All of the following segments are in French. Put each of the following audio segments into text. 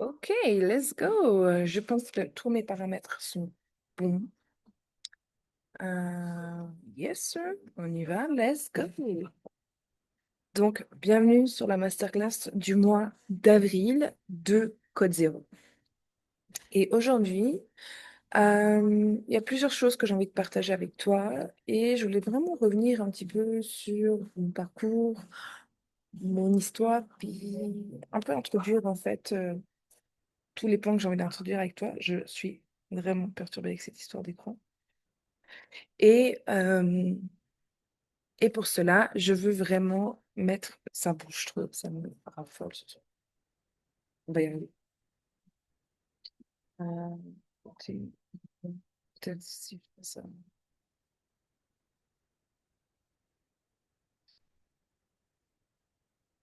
Ok, let's go. Je pense que tous mes paramètres sont bons. Yes, sir. On y va. Let's go. Donc, bienvenue sur la masterclass du mois d'avril de Code Zéro. Et aujourd'hui, il y a plusieurs choses que j'ai envie de partager avec toi et je voulais vraiment revenir un petit peu sur mon parcours, mon histoire, puis un peu introduire en fait tous les points que j'ai envie d'introduire avec toi. Je suis vraiment perturbée avec cette histoire d'écran. Et, euh, et pour cela, je veux vraiment mettre... Ça bouge trop, ça me raffole ce soir. On va y arriver. Euh, c'est- Peut-être si je fais ça.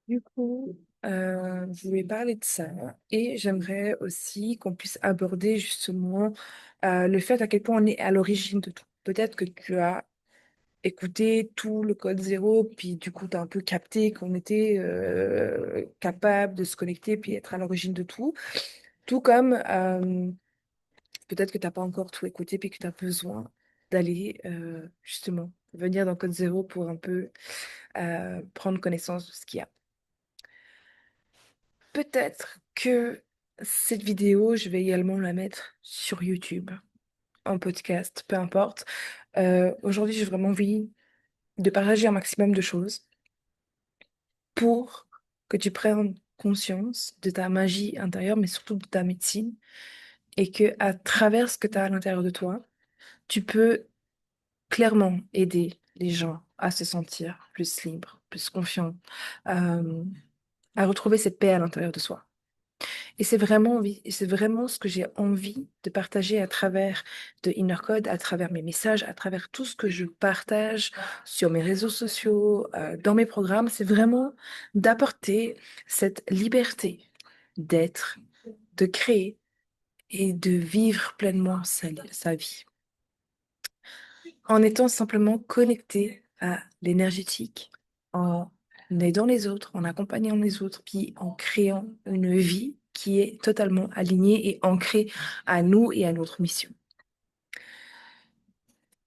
Du coup, je voulais parler de ça et j'aimerais aussi qu'on puisse aborder justement le fait à quel point on est à l'origine de tout. Peut-être que tu as écouté tout le code zéro, puis du coup, tu as un peu capté qu'on était capable de se connecter, puis être à l'origine de tout. Tout comme peut-être que tu n'as pas encore tout écouté, puis que tu as besoin d'aller justement venir dans code zéro pour un peu prendre connaissance de ce qu'il y a. Peut-être que cette vidéo, je vais également la mettre sur YouTube, en podcast, peu importe. Aujourd'hui, j'ai vraiment envie de partager un maximum de choses pour que tu prennes conscience de ta magie intérieure, mais surtout de ta médecine, et que à travers ce que tu as à l'intérieur de toi, tu peux clairement aider les gens à se sentir plus libres, plus confiants, euh, à retrouver cette paix à l'intérieur de soi. Et c'est vraiment ce que j'ai envie de partager à travers de Inner Code, à travers mes messages, à travers tout ce que je partage sur mes réseaux sociaux, dans mes programmes. C'est vraiment d'apporter cette liberté d'être, de créer et de vivre pleinement sa vie. En étant simplement connecté à l'énergétique, en aidant les autres, en accompagnant les autres, puis en créant une vie qui est totalement alignée et ancrée à nous et à notre mission.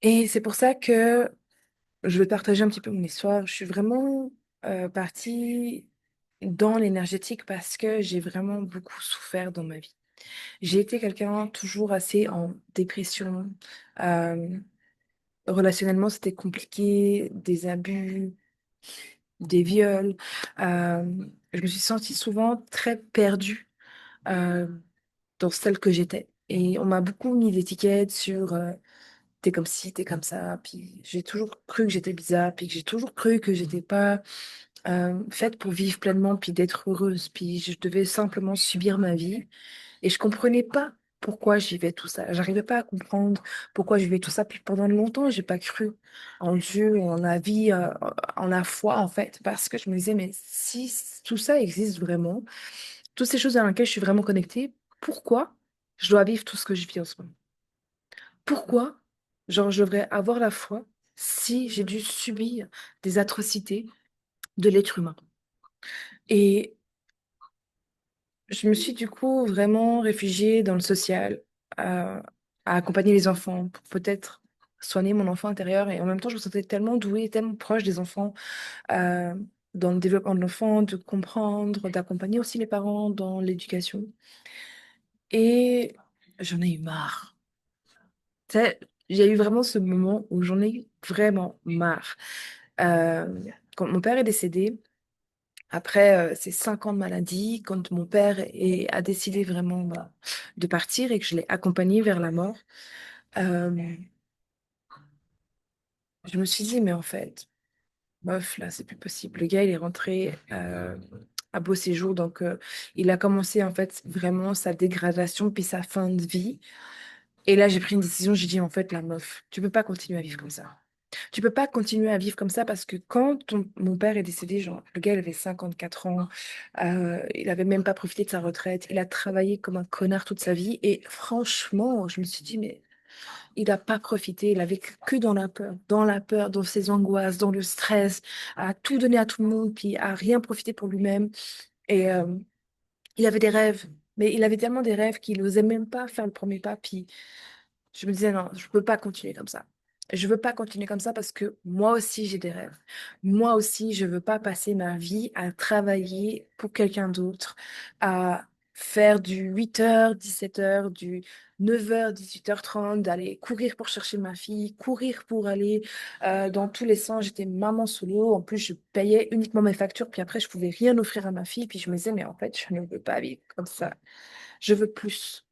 Et c'est pour ça que je vais partager un petit peu mon histoire. Je suis vraiment partie dans l'énergétique parce que j'ai vraiment beaucoup souffert dans ma vie. J'ai été quelqu'un toujours assez en dépression. euh, Relationnellement, c'était compliqué, des abus, des viols. Euh, je me suis sentie souvent très perdue euh, dans celle que j'étais. Et on m'a beaucoup mis d'étiquettes sur t'es comme ci, t'es comme ça. Puis j'ai toujours cru que j'étais bizarre, puis que j'ai toujours cru que j'étais pas faite pour vivre pleinement, puis d'être heureuse. Puis je devais simplement subir ma vie. Et je comprenais pas pourquoi je vivais tout ça. J'arrivais pas à comprendre pourquoi je vivais tout ça. Puis pendant longtemps, j'ai pas cru en Dieu, en la vie, en la foi, en fait, parce que je me disais, mais si tout ça existe vraiment, toutes ces choses dans lesquelles je suis vraiment connectée, pourquoi je dois vivre tout ce que je vis en ce moment? Pourquoi, genre, je devrais avoir la foi si j'ai dû subir des atrocités de l'être humain? Et je me suis du coup vraiment réfugiée dans le social, à, à accompagner les enfants pour peut-être soigner mon enfant intérieur. Et en même temps, je me sentais tellement douée, tellement proche des enfants, euh, dans le développement de l'enfant, de comprendre, d'accompagner aussi les parents dans l'éducation. Et j'en ai eu marre. Tu sais, j'ai eu vraiment ce moment où j'en ai eu vraiment marre. Euh, Quand mon père est décédé, après ces 5 ans de maladie, quand mon père a décidé vraiment de partir et que je l'ai accompagné vers la mort, euh, je me suis dit, mais en fait, bof, là, c'est plus possible. Le gars, il est rentré à beau séjour, donc il a commencé en fait vraiment sa dégradation puis sa fin de vie. Et là, j'ai pris une décision, j'ai dit, en fait, la meuf, tu peux pas continuer à vivre comme ça. Tu peux pas continuer à vivre comme ça parce que quand mon père est décédé, genre, le gars, il avait 54 ans, il avait même pas profité de sa retraite, il a travaillé comme un connard toute sa vie et franchement, je me suis dit, mais il n'a pas profité, il a vécu que dans la peur, dans ses angoisses, dans le stress, à tout donner à tout le monde, puis à rien profiter pour lui-même. Et il avait des rêves. Mais il avait tellement des rêves qu'il osait même pas faire le premier pas. Puis je me disais, non, je peux pas continuer comme ça. Je veux pas continuer comme ça parce que moi aussi j'ai des rêves. Moi aussi, je veux pas passer ma vie à travailler pour quelqu'un d'autre, à faire du 8h, 17h, du 9h, 18h30, d'aller courir pour chercher ma fille, courir pour aller dans tous les sens. J'étais maman solo. En plus, je payais uniquement mes factures. Puis après, je pouvais rien offrir à ma fille. Puis je me disais, mais en fait, je ne veux pas vivre comme ça. Je veux plus.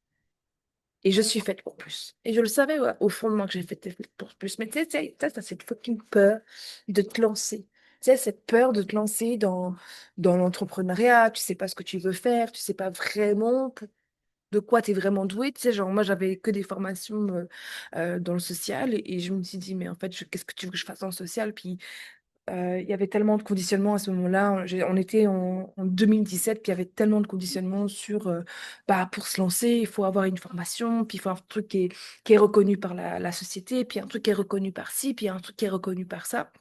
Et je suis faite pour plus. Et je le savais ouais, au fond de moi que j'ai fait pour plus. Mais tu sais, t'as cette fucking peur de te lancer. Tu sais, cette peur de te lancer dans l'entrepreneuriat. Tu sais pas ce que tu veux faire. Tu sais pas vraiment de quoi tu es vraiment doué. Tu sais, genre, moi, j'avais que des formations dans le social. Et je me suis dit, mais en fait, qu'est-ce que tu veux que je fasse dans le social? Puis il y avait tellement de conditionnements à ce moment-là. On était en 2017, puis il y avait tellement de conditionnements sur, bah, pour se lancer, il faut avoir une formation, puis il faut un truc qui est reconnu par la société, puis un truc qui est reconnu par ci, puis un truc qui est reconnu par ça.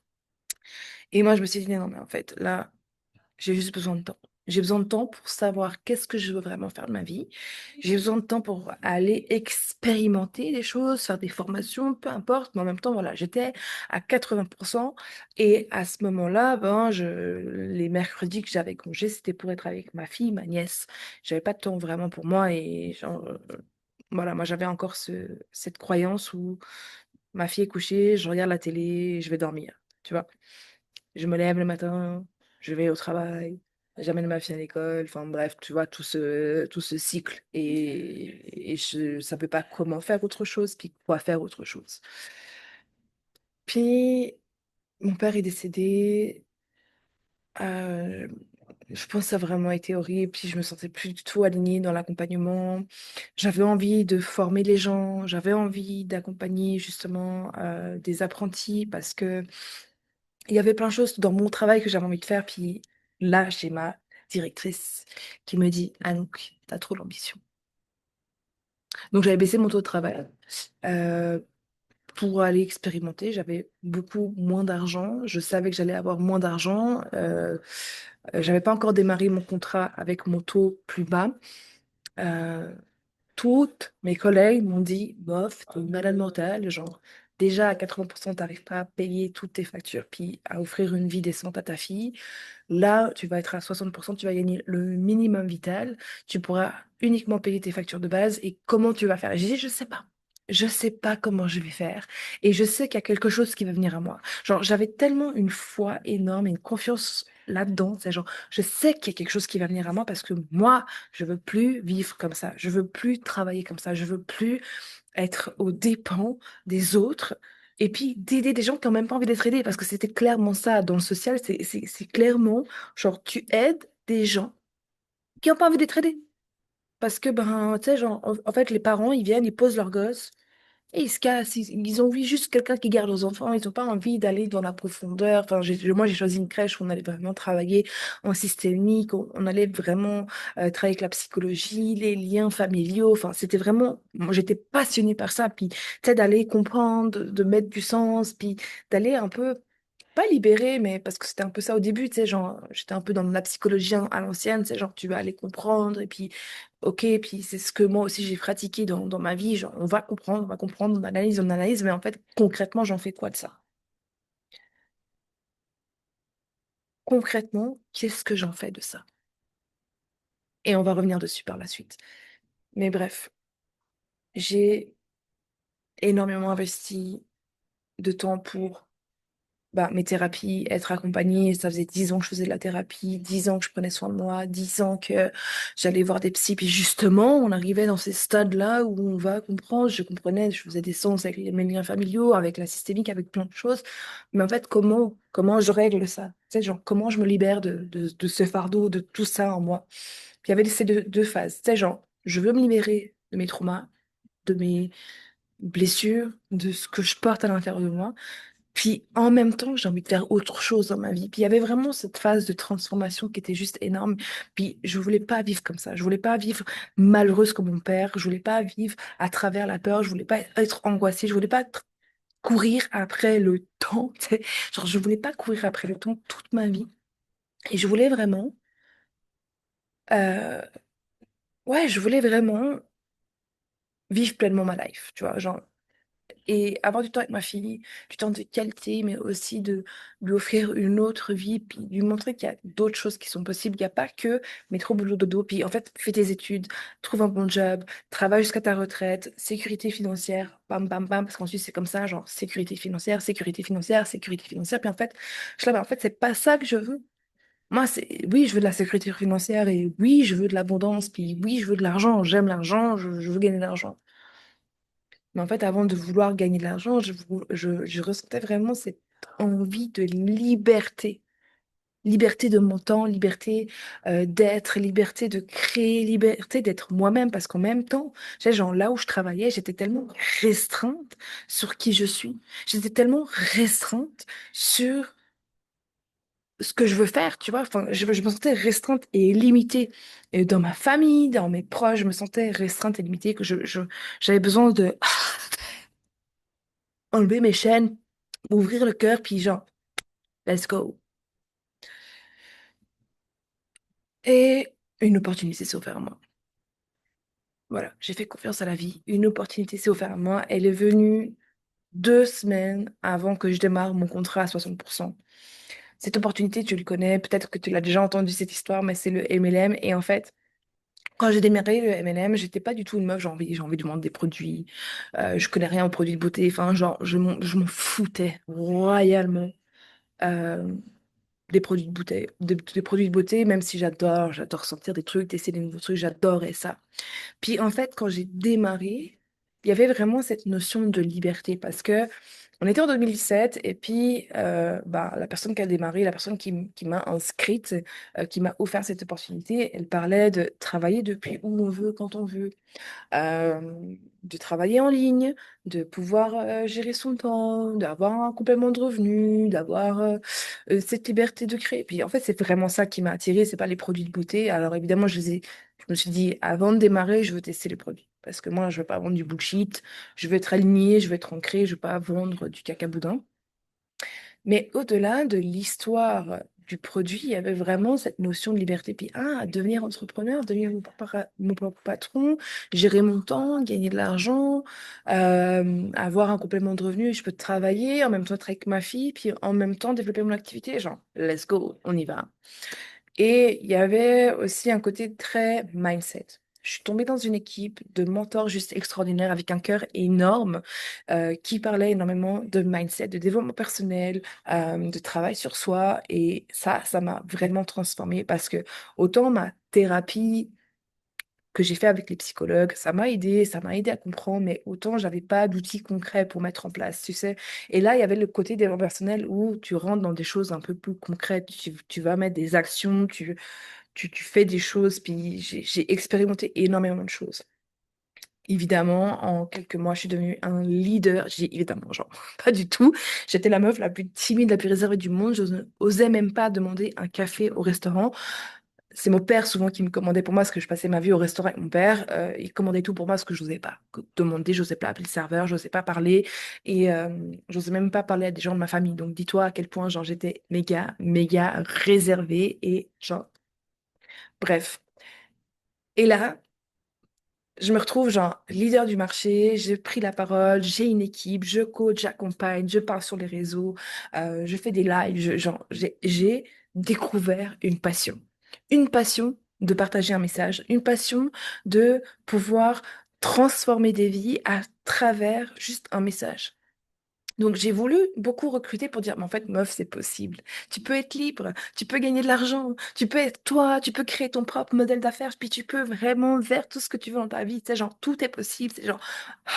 Et moi, je me suis dit, non, mais en fait, là, j'ai juste besoin de temps. J'ai besoin de temps pour savoir qu'est-ce que je veux vraiment faire de ma vie. J'ai besoin de temps pour aller expérimenter des choses, faire des formations, peu importe. Mais en même temps, voilà, j'étais à 80%. Et à ce moment-là, ben, les mercredis que j'avais congé, c'était pour être avec ma fille, ma nièce. J'avais pas de temps vraiment pour moi. Et genre, voilà, moi, j'avais encore cette croyance où ma fille est couchée, je regarde la télé, je vais dormir. Tu vois? Je me lève le matin, je vais au travail, j'amène ma fille à l'école, enfin bref, tu vois, tout ce cycle. Et je ne savais pas comment faire autre chose, puis quoi faire autre chose. Puis, mon père est décédé. euh, je pense que ça a vraiment été horrible. Puis, je me sentais plus du tout alignée dans l'accompagnement. J'avais envie de former les gens. J'avais envie d'accompagner justement des apprentis parce que il y avait plein de choses dans mon travail que j'avais envie de faire. Puis là, j'ai ma directrice qui me dit, Anouk, t'as trop d'ambition. Donc j'avais baissé mon taux de travail euh, pour aller expérimenter. J'avais beaucoup moins d'argent. Je savais que j'allais avoir moins d'argent. J'avais pas encore démarré mon contrat avec mon taux plus bas. Euh, Toutes mes collègues m'ont dit, bof, t'es une malade mentale, genre, déjà à 80%, t'arrives pas à payer toutes tes factures, puis à offrir une vie décente à ta fille. Là, tu vas être à 60%, tu vas gagner le minimum vital, tu pourras uniquement payer tes factures de base, et comment tu vas faire? J'ai dit, je sais pas. Je sais pas comment je vais faire. Et je sais qu'il y a quelque chose qui va venir à moi. Genre, j'avais tellement une foi énorme et une confiance là-dedans. C'est genre, je sais qu'il y a quelque chose qui va venir à moi parce que moi, je veux plus vivre comme ça. Je veux plus travailler comme ça. Je veux plus être aux dépens des autres et puis d'aider des gens qui n'ont même pas envie d'être aidés parce que c'était clairement ça. Dans le social, c'est clairement genre tu aides des gens qui n'ont pas envie d'être aidés. Parce que, ben, tu sais, genre, en fait, les parents, ils viennent, ils posent leurs gosses et ils se cassent. Ils ont envie juste quelqu'un qui garde leurs enfants. Ils n'ont pas envie d'aller dans la profondeur. Enfin, moi, j'ai choisi une crèche où on allait vraiment travailler en systémique. On allait vraiment travailler avec la psychologie, les liens familiaux. Enfin, c'était vraiment... Moi, j'étais passionnée par ça. Puis, tu sais, d'aller comprendre, de mettre du sens, puis d'aller un peu pas libéré, mais parce que c'était un peu ça au début, tu sais, genre, j'étais un peu dans la psychologie à l'ancienne, tu sais, genre, tu vas aller comprendre, et puis, ok, puis c'est ce que moi aussi j'ai pratiqué dans ma vie, genre, on va comprendre, on analyse, mais en fait, concrètement, j'en fais quoi de ça? Concrètement, qu'est-ce que j'en fais de ça? Et on va revenir dessus par la suite. Mais bref, j'ai énormément investi de temps pour bah, mes thérapies, être accompagnée, ça faisait 10 ans que je faisais de la thérapie, 10 ans que je prenais soin de moi, 10 ans que j'allais voir des psys. Puis justement, on arrivait dans ces stades-là où on va comprendre, je comprenais, je faisais des sens avec mes liens familiaux, avec la systémique, avec plein de choses. Mais en fait, comment je règle ça? Tu sais, genre, comment je me libère de ce fardeau, de tout ça en moi? Puis il y avait ces deux phases. Tu sais, genre, je veux me libérer de mes traumas, de mes blessures, de ce que je porte à l'intérieur de moi. Puis en même temps, j'ai envie de faire autre chose dans ma vie. Puis il y avait vraiment cette phase de transformation qui était juste énorme. Puis je voulais pas vivre comme ça. Je voulais pas vivre malheureuse comme mon père. Je voulais pas vivre à travers la peur. Je voulais pas être angoissée. Je voulais pas courir après le temps. Tu sais. Genre, je voulais pas courir après le temps toute ma vie. Et je voulais vraiment ouais, je voulais vraiment vivre pleinement ma life, tu vois, genre et avoir du temps avec ma fille, du temps de qualité, mais aussi de lui offrir une autre vie, puis lui montrer qu'il y a d'autres choses qui sont possibles. Il n'y a pas que métro, boulot, dodo. Puis en fait, fais tes études, trouve un bon job, travaille jusqu'à ta retraite, sécurité financière, bam, bam, bam, parce qu'ensuite c'est comme ça, genre sécurité financière, sécurité financière, sécurité financière. Puis en fait, je sais pas, en fait, c'est pas ça que je veux. Moi, c'est oui, je veux de la sécurité financière et oui, je veux de l'abondance, puis oui, je veux de l'argent, j'aime l'argent, je veux gagner de l'argent. Mais en fait, avant de vouloir gagner de l'argent, je ressentais vraiment cette envie de liberté. Liberté de mon temps, liberté d'être, liberté de créer, liberté d'être moi-même. Parce qu'en même temps, tu sais, genre là où je travaillais, j'étais tellement restreinte sur qui je suis. J'étais tellement restreinte sur ce que je veux faire, tu vois. Enfin, je me sentais restreinte et limitée. Et dans ma famille, dans mes proches, je me sentais restreinte et limitée, que j'avais besoin de enlever mes chaînes, ouvrir le cœur, puis genre, let's go. Et une opportunité s'est offerte à moi. Voilà, j'ai fait confiance à la vie. Une opportunité s'est offerte à moi. Elle est venue 2 semaines avant que je démarre mon contrat à 60%. Cette opportunité, tu le connais, peut-être que tu l'as déjà entendu cette histoire, mais c'est le MLM. Et en fait, quand j'ai démarré le MLM, j'étais pas du tout une meuf, j'ai envie de vendre des produits. Je connais rien aux produits de beauté. Enfin, genre, je m'en foutais royalement. Euh, des produits de beauté, des produits de beauté, même si j'adore sentir des trucs, tester des nouveaux trucs, j'adorais ça. Puis en fait, quand j'ai démarré, il y avait vraiment cette notion de liberté parce que on était en 2017 et puis bah, la personne qui a démarré, la personne qui m'a inscrite, qui m'a offert cette opportunité, elle parlait de travailler depuis où on veut, quand on veut, de travailler en ligne, de pouvoir gérer son temps, d'avoir un complément de revenu, d'avoir cette liberté de créer. Puis en fait, c'est vraiment ça qui m'a attirée, c'est pas les produits de beauté. Alors évidemment, je me suis dit, avant de démarrer, je veux tester les produits. Parce que moi, je veux pas vendre du bullshit, je veux être alignée, je veux être ancrée, je veux pas vendre du cacaboudin. Mais au-delà de l'histoire du produit, il y avait vraiment cette notion de liberté. Puis, devenir entrepreneur, devenir mon propre patron, gérer mon temps, gagner de l'argent, avoir un complément de revenu, je peux travailler, en même temps être avec ma fille, puis en même temps développer mon activité. Genre, let's go, on y va. Et il y avait aussi un côté très mindset. Je suis tombée dans une équipe de mentors juste extraordinaires avec un cœur énorme qui parlait énormément de mindset, de développement personnel, de travail sur soi. Et ça m'a vraiment transformée parce que autant ma thérapie que j'ai fait avec les psychologues, ça m'a aidé à comprendre, mais autant j'avais pas d'outils concrets pour mettre en place, tu sais. Et là, il y avait le côté développement personnel où tu rentres dans des choses un peu plus concrètes, tu vas mettre des actions, tu fais des choses, puis j'ai expérimenté énormément de choses. Évidemment, en quelques mois, je suis devenue un leader. J'ai évidemment, genre, pas du tout. J'étais la meuf la plus timide, la plus réservée du monde. Je n'osais même pas demander un café au restaurant. C'est mon père souvent qui me commandait pour moi, parce que je passais ma vie au restaurant avec mon père. Il commandait tout pour moi, parce que je n'osais pas demander, je n'osais pas appeler le serveur, je n'osais pas parler. Et je n'osais même pas parler à des gens de ma famille. Donc dis-toi à quel point genre, j'étais méga, méga réservée. Et genre, bref. Et là, je me retrouve genre leader du marché, j'ai pris la parole, j'ai une équipe, je coach, j'accompagne, je parle sur les réseaux, je fais des lives, genre j'ai découvert une passion. Une passion de partager un message, une passion de pouvoir transformer des vies à travers juste un message. Donc j'ai voulu beaucoup recruter pour dire, mais en fait, meuf, c'est possible. Tu peux être libre, tu peux gagner de l'argent, tu peux être toi, tu peux créer ton propre modèle d'affaires, puis tu peux vraiment faire tout ce que tu veux dans ta vie. C'est genre, tout est possible. C'est genre,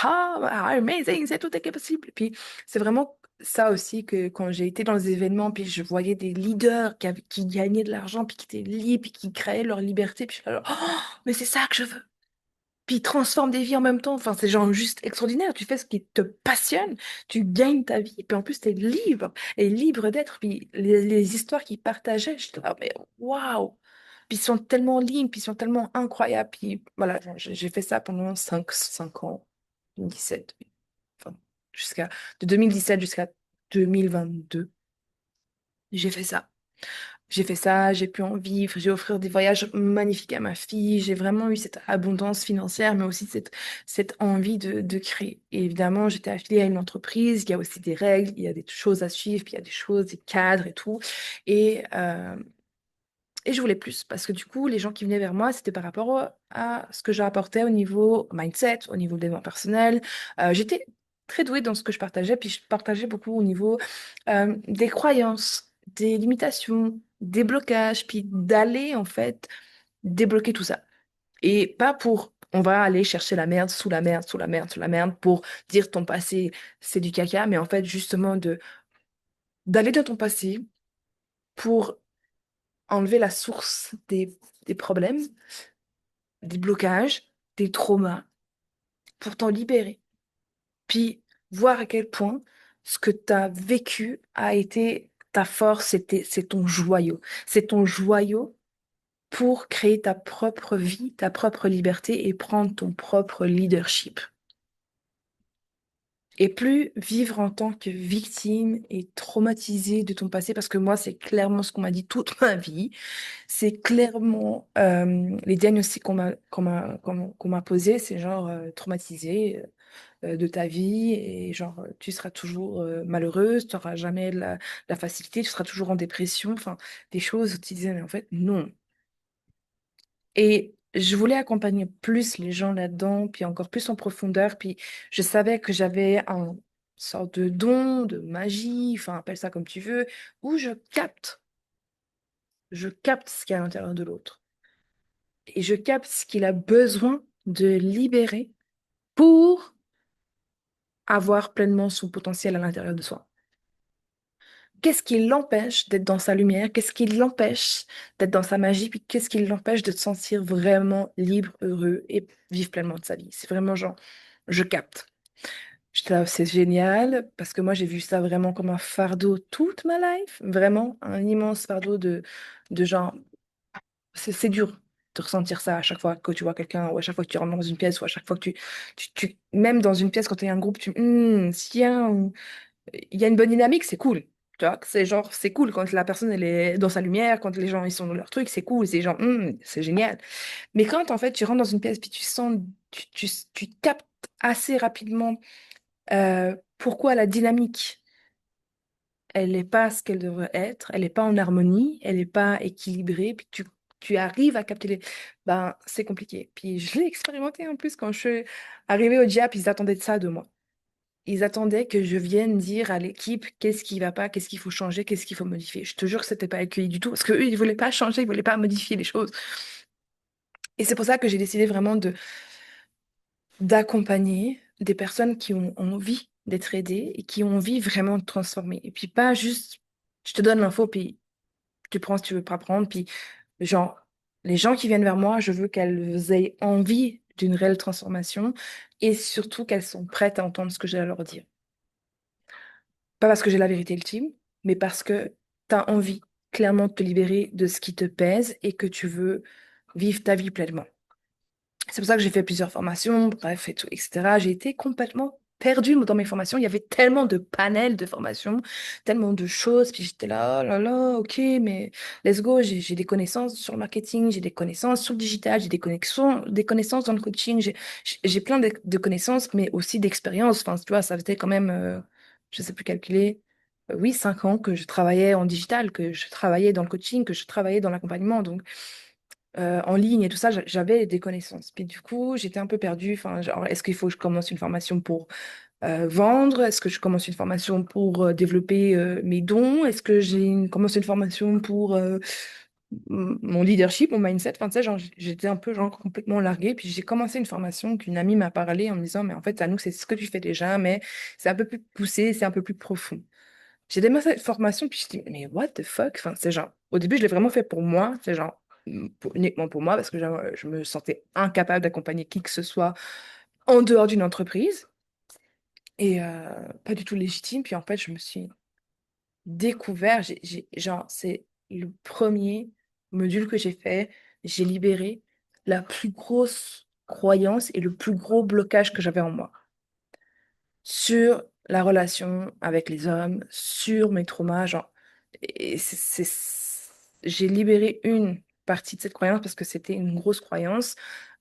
amazing, c'est tout est possible. Puis c'est vraiment ça aussi que quand j'ai été dans les événements, puis je voyais des leaders qui gagnaient de l'argent, puis qui étaient libres, puis qui créaient leur liberté, puis je suis là, oh, mais c'est ça que je veux. Puis il transforme des vies en même temps. Enfin, c'est genre juste extraordinaire. Tu fais ce qui te passionne, tu gagnes ta vie, puis en plus, tu es libre, et libre d'être. Puis les histoires qu'il partageait, je là, mais waouh! Puis ils sont tellement libres, puis ils sont tellement incroyables. Puis voilà, j'ai fait ça pendant cinq ans, 2017, enfin, de 2017 jusqu'à 2022. J'ai fait ça. J'ai fait ça, j'ai pu en vivre, j'ai offert des voyages magnifiques à ma fille, j'ai vraiment eu cette abondance financière, mais aussi cette envie de créer. Et évidemment, j'étais affiliée à une entreprise, il y a aussi des règles, il y a des choses à suivre, puis il y a des choses, des cadres et tout. Et, euh, et je voulais plus, parce que du coup, les gens qui venaient vers moi, c'était par rapport à ce que j'apportais au niveau mindset, au niveau développement personnel. J'étais très douée dans ce que je partageais, puis je partageais beaucoup au niveau des croyances, des limitations, des blocages, puis d'aller en fait débloquer tout ça. Et pas pour on va aller chercher la merde sous la merde, sous la merde, sous la merde pour dire ton passé c'est du caca, mais en fait justement de d'aller dans ton passé pour enlever la source des problèmes, des blocages, des traumas, pour t'en libérer. Puis voir à quel point ce que tu as vécu a été ta force, c'est ton joyau. C'est ton joyau pour créer ta propre vie, ta propre liberté et prendre ton propre leadership. Et plus vivre en tant que victime et traumatisé de ton passé, parce que moi, c'est clairement ce qu'on m'a dit toute ma vie. C'est clairement les diagnostics qu'on m'a posés, c'est genre traumatisé de ta vie et genre tu seras toujours malheureuse, tu n'auras jamais la facilité, tu seras toujours en dépression, enfin des choses où tu disais mais en fait non. Et je voulais accompagner plus les gens là-dedans, puis encore plus en profondeur, puis je savais que j'avais un sorte de don, de magie, enfin appelle ça comme tu veux, où je capte ce qu'il y a à l'intérieur de l'autre. Et je capte ce qu'il a besoin de libérer pour avoir pleinement son potentiel à l'intérieur de soi. Qu'est-ce qui l'empêche d'être dans sa lumière? Qu'est-ce qui l'empêche d'être dans sa magie? Puis qu'est-ce qui l'empêche de se sentir vraiment libre, heureux et vivre pleinement de sa vie? C'est vraiment genre, je capte. J'étais là, c'est génial parce que moi j'ai vu ça vraiment comme un fardeau toute ma life, vraiment un immense fardeau de genre, c'est dur de ressentir ça à chaque fois que tu vois quelqu'un ou à chaque fois que tu rentres dans une pièce ou à chaque fois que même dans une pièce quand tu es un groupe, s'il y a il y a une bonne dynamique, c'est cool. Tu vois, c'est genre, c'est cool quand la personne elle est dans sa lumière, quand les gens ils sont dans leur truc, c'est cool, c'est genre, c'est génial. Mais quand en fait tu rentres dans une pièce puis tu sens, tu captes assez rapidement pourquoi la dynamique, elle n'est pas ce qu'elle devrait être, elle n'est pas en harmonie, elle n'est pas équilibrée, puis tu arrives à capter les. Ben, c'est compliqué. Puis je l'ai expérimenté en plus quand je suis arrivée au Diap, ils attendaient de ça de moi. Ils attendaient que je vienne dire à l'équipe qu'est-ce qui va pas, qu'est-ce qu'il faut changer, qu'est-ce qu'il faut modifier. Je te jure que c'était pas accueilli du tout parce qu'eux, ils voulaient pas changer, ils voulaient pas modifier les choses. Et c'est pour ça que j'ai décidé vraiment d'accompagner des personnes qui ont envie d'être aidées et qui ont envie vraiment de transformer. Et puis pas juste, je te donne l'info, puis tu prends si tu veux pas prendre. Puis genre, les gens qui viennent vers moi, je veux qu'elles aient envie d'une réelle transformation et surtout qu'elles sont prêtes à entendre ce que j'ai à leur dire. Pas parce que j'ai la vérité ultime, mais parce que tu as envie clairement de te libérer de ce qui te pèse et que tu veux vivre ta vie pleinement. C'est pour ça que j'ai fait plusieurs formations, bref, et tout, etc. J'ai été complètement perdue dans mes formations. Il y avait tellement de panels de formations, tellement de choses. Puis j'étais là, oh là là, ok, mais let's go. J'ai des connaissances sur le marketing, j'ai des connaissances sur le digital, j'ai des connaissances dans le coaching. J'ai plein de connaissances, mais aussi d'expérience. Enfin, tu vois, ça faisait quand même, je sais plus calculer, oui, 5 ans que je travaillais en digital, que je travaillais dans le coaching, que je travaillais dans l'accompagnement. Donc, en ligne et tout ça, j'avais des connaissances. Puis du coup, j'étais un peu perdue. Enfin, genre, est-ce qu'il faut que je commence une formation pour vendre? Est-ce que je commence une formation pour développer mes dons? Est-ce que commence une formation pour mon leadership, mon mindset? Enfin, tu sais, genre, j'étais un peu genre complètement larguée. Puis j'ai commencé une formation qu'une amie m'a parlé en me disant, mais en fait, à nous, c'est ce que tu fais déjà, mais c'est un peu plus poussé, c'est un peu plus profond. J'ai démarré cette formation, puis je dis, mais what the fuck? Enfin, c'est genre, au début, je l'ai vraiment fait pour moi, c'est genre, uniquement pour moi, parce que genre, je me sentais incapable d'accompagner qui que ce soit en dehors d'une entreprise, et pas du tout légitime. Puis en fait, je me suis découvert, genre, c'est le premier module que j'ai fait, j'ai libéré la plus grosse croyance et le plus gros blocage que j'avais en moi sur la relation avec les hommes, sur mes traumas, genre, et j'ai libéré une partie de cette croyance parce que c'était une grosse croyance,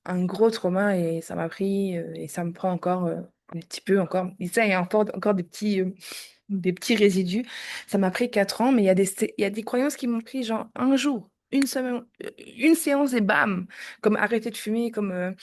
un gros trauma et ça m'a pris et ça me prend encore un petit peu encore. Et ça, il y a encore des petits résidus. Ça m'a pris 4 ans, mais il y a des croyances qui m'ont pris genre un jour, une semaine, une séance et bam, comme arrêter de fumer, comme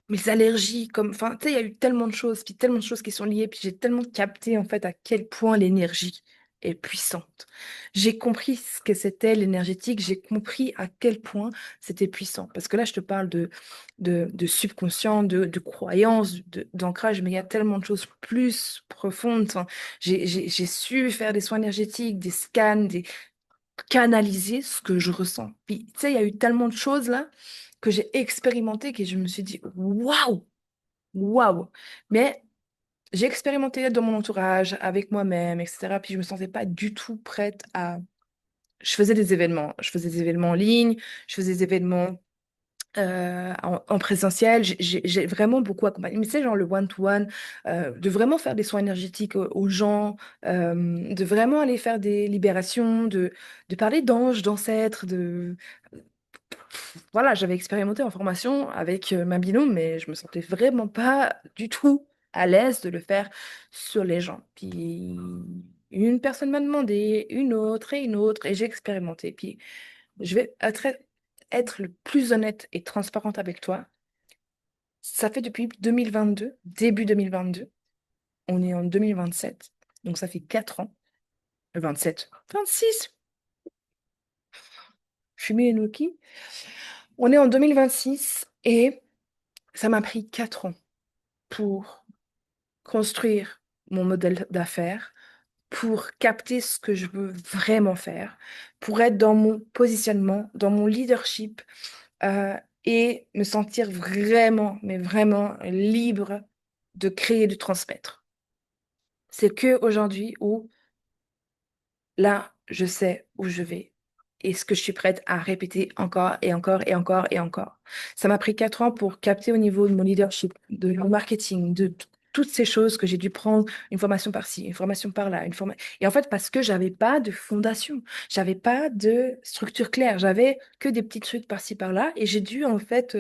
mes allergies, comme, enfin, tu sais, il y a eu tellement de choses, puis tellement de choses qui sont liées, puis j'ai tellement capté, en fait, à quel point l'énergie est puissante. J'ai compris ce que c'était l'énergétique, j'ai compris à quel point c'était puissant. Parce que là, je te parle de subconscient, de croyances, d'ancrage, mais il y a tellement de choses plus profondes. Enfin, j'ai su faire des soins énergétiques, des scans, canaliser ce que je ressens. Puis, tu sais, il y a eu tellement de choses là que j'ai expérimenté que je me suis dit, waouh, waouh. Mais j'ai expérimenté dans mon entourage, avec moi-même, etc. Puis je me sentais pas du tout prête à. Je faisais des événements en ligne, je faisais des événements en présentiel. J'ai vraiment beaucoup accompagné. Mais c'est genre le one-to-one, de vraiment faire des soins énergétiques aux gens, de vraiment aller faire des libérations, de parler d'anges, d'ancêtres, de. Voilà, j'avais expérimenté en formation avec ma binôme, mais je me sentais vraiment pas du tout à l'aise de le faire sur les gens. Puis une personne m'a demandé, une autre, et j'ai expérimenté. Puis je vais être le plus honnête et transparente avec toi. Ça fait depuis 2022, début 2022. On est en 2027. Donc ça fait 4 ans. 27, 26. Fumée Enoki. On est en 2026 et ça m'a pris 4 ans pour construire mon modèle d'affaires, pour capter ce que je veux vraiment faire, pour être dans mon positionnement, dans mon leadership, euh, et me sentir vraiment, mais vraiment libre de créer, de transmettre. C'est que aujourd'hui où là, je sais où je vais et ce que je suis prête à répéter encore et encore et encore et encore. Ça m'a pris 4 ans pour capter au niveau de mon leadership, de mon marketing, toutes ces choses que j'ai dû prendre une formation par-ci, une formation par-là, Et en fait, parce que j'avais pas de fondation, j'avais pas de structure claire, j'avais que des petits trucs par-ci par-là et j'ai dû en fait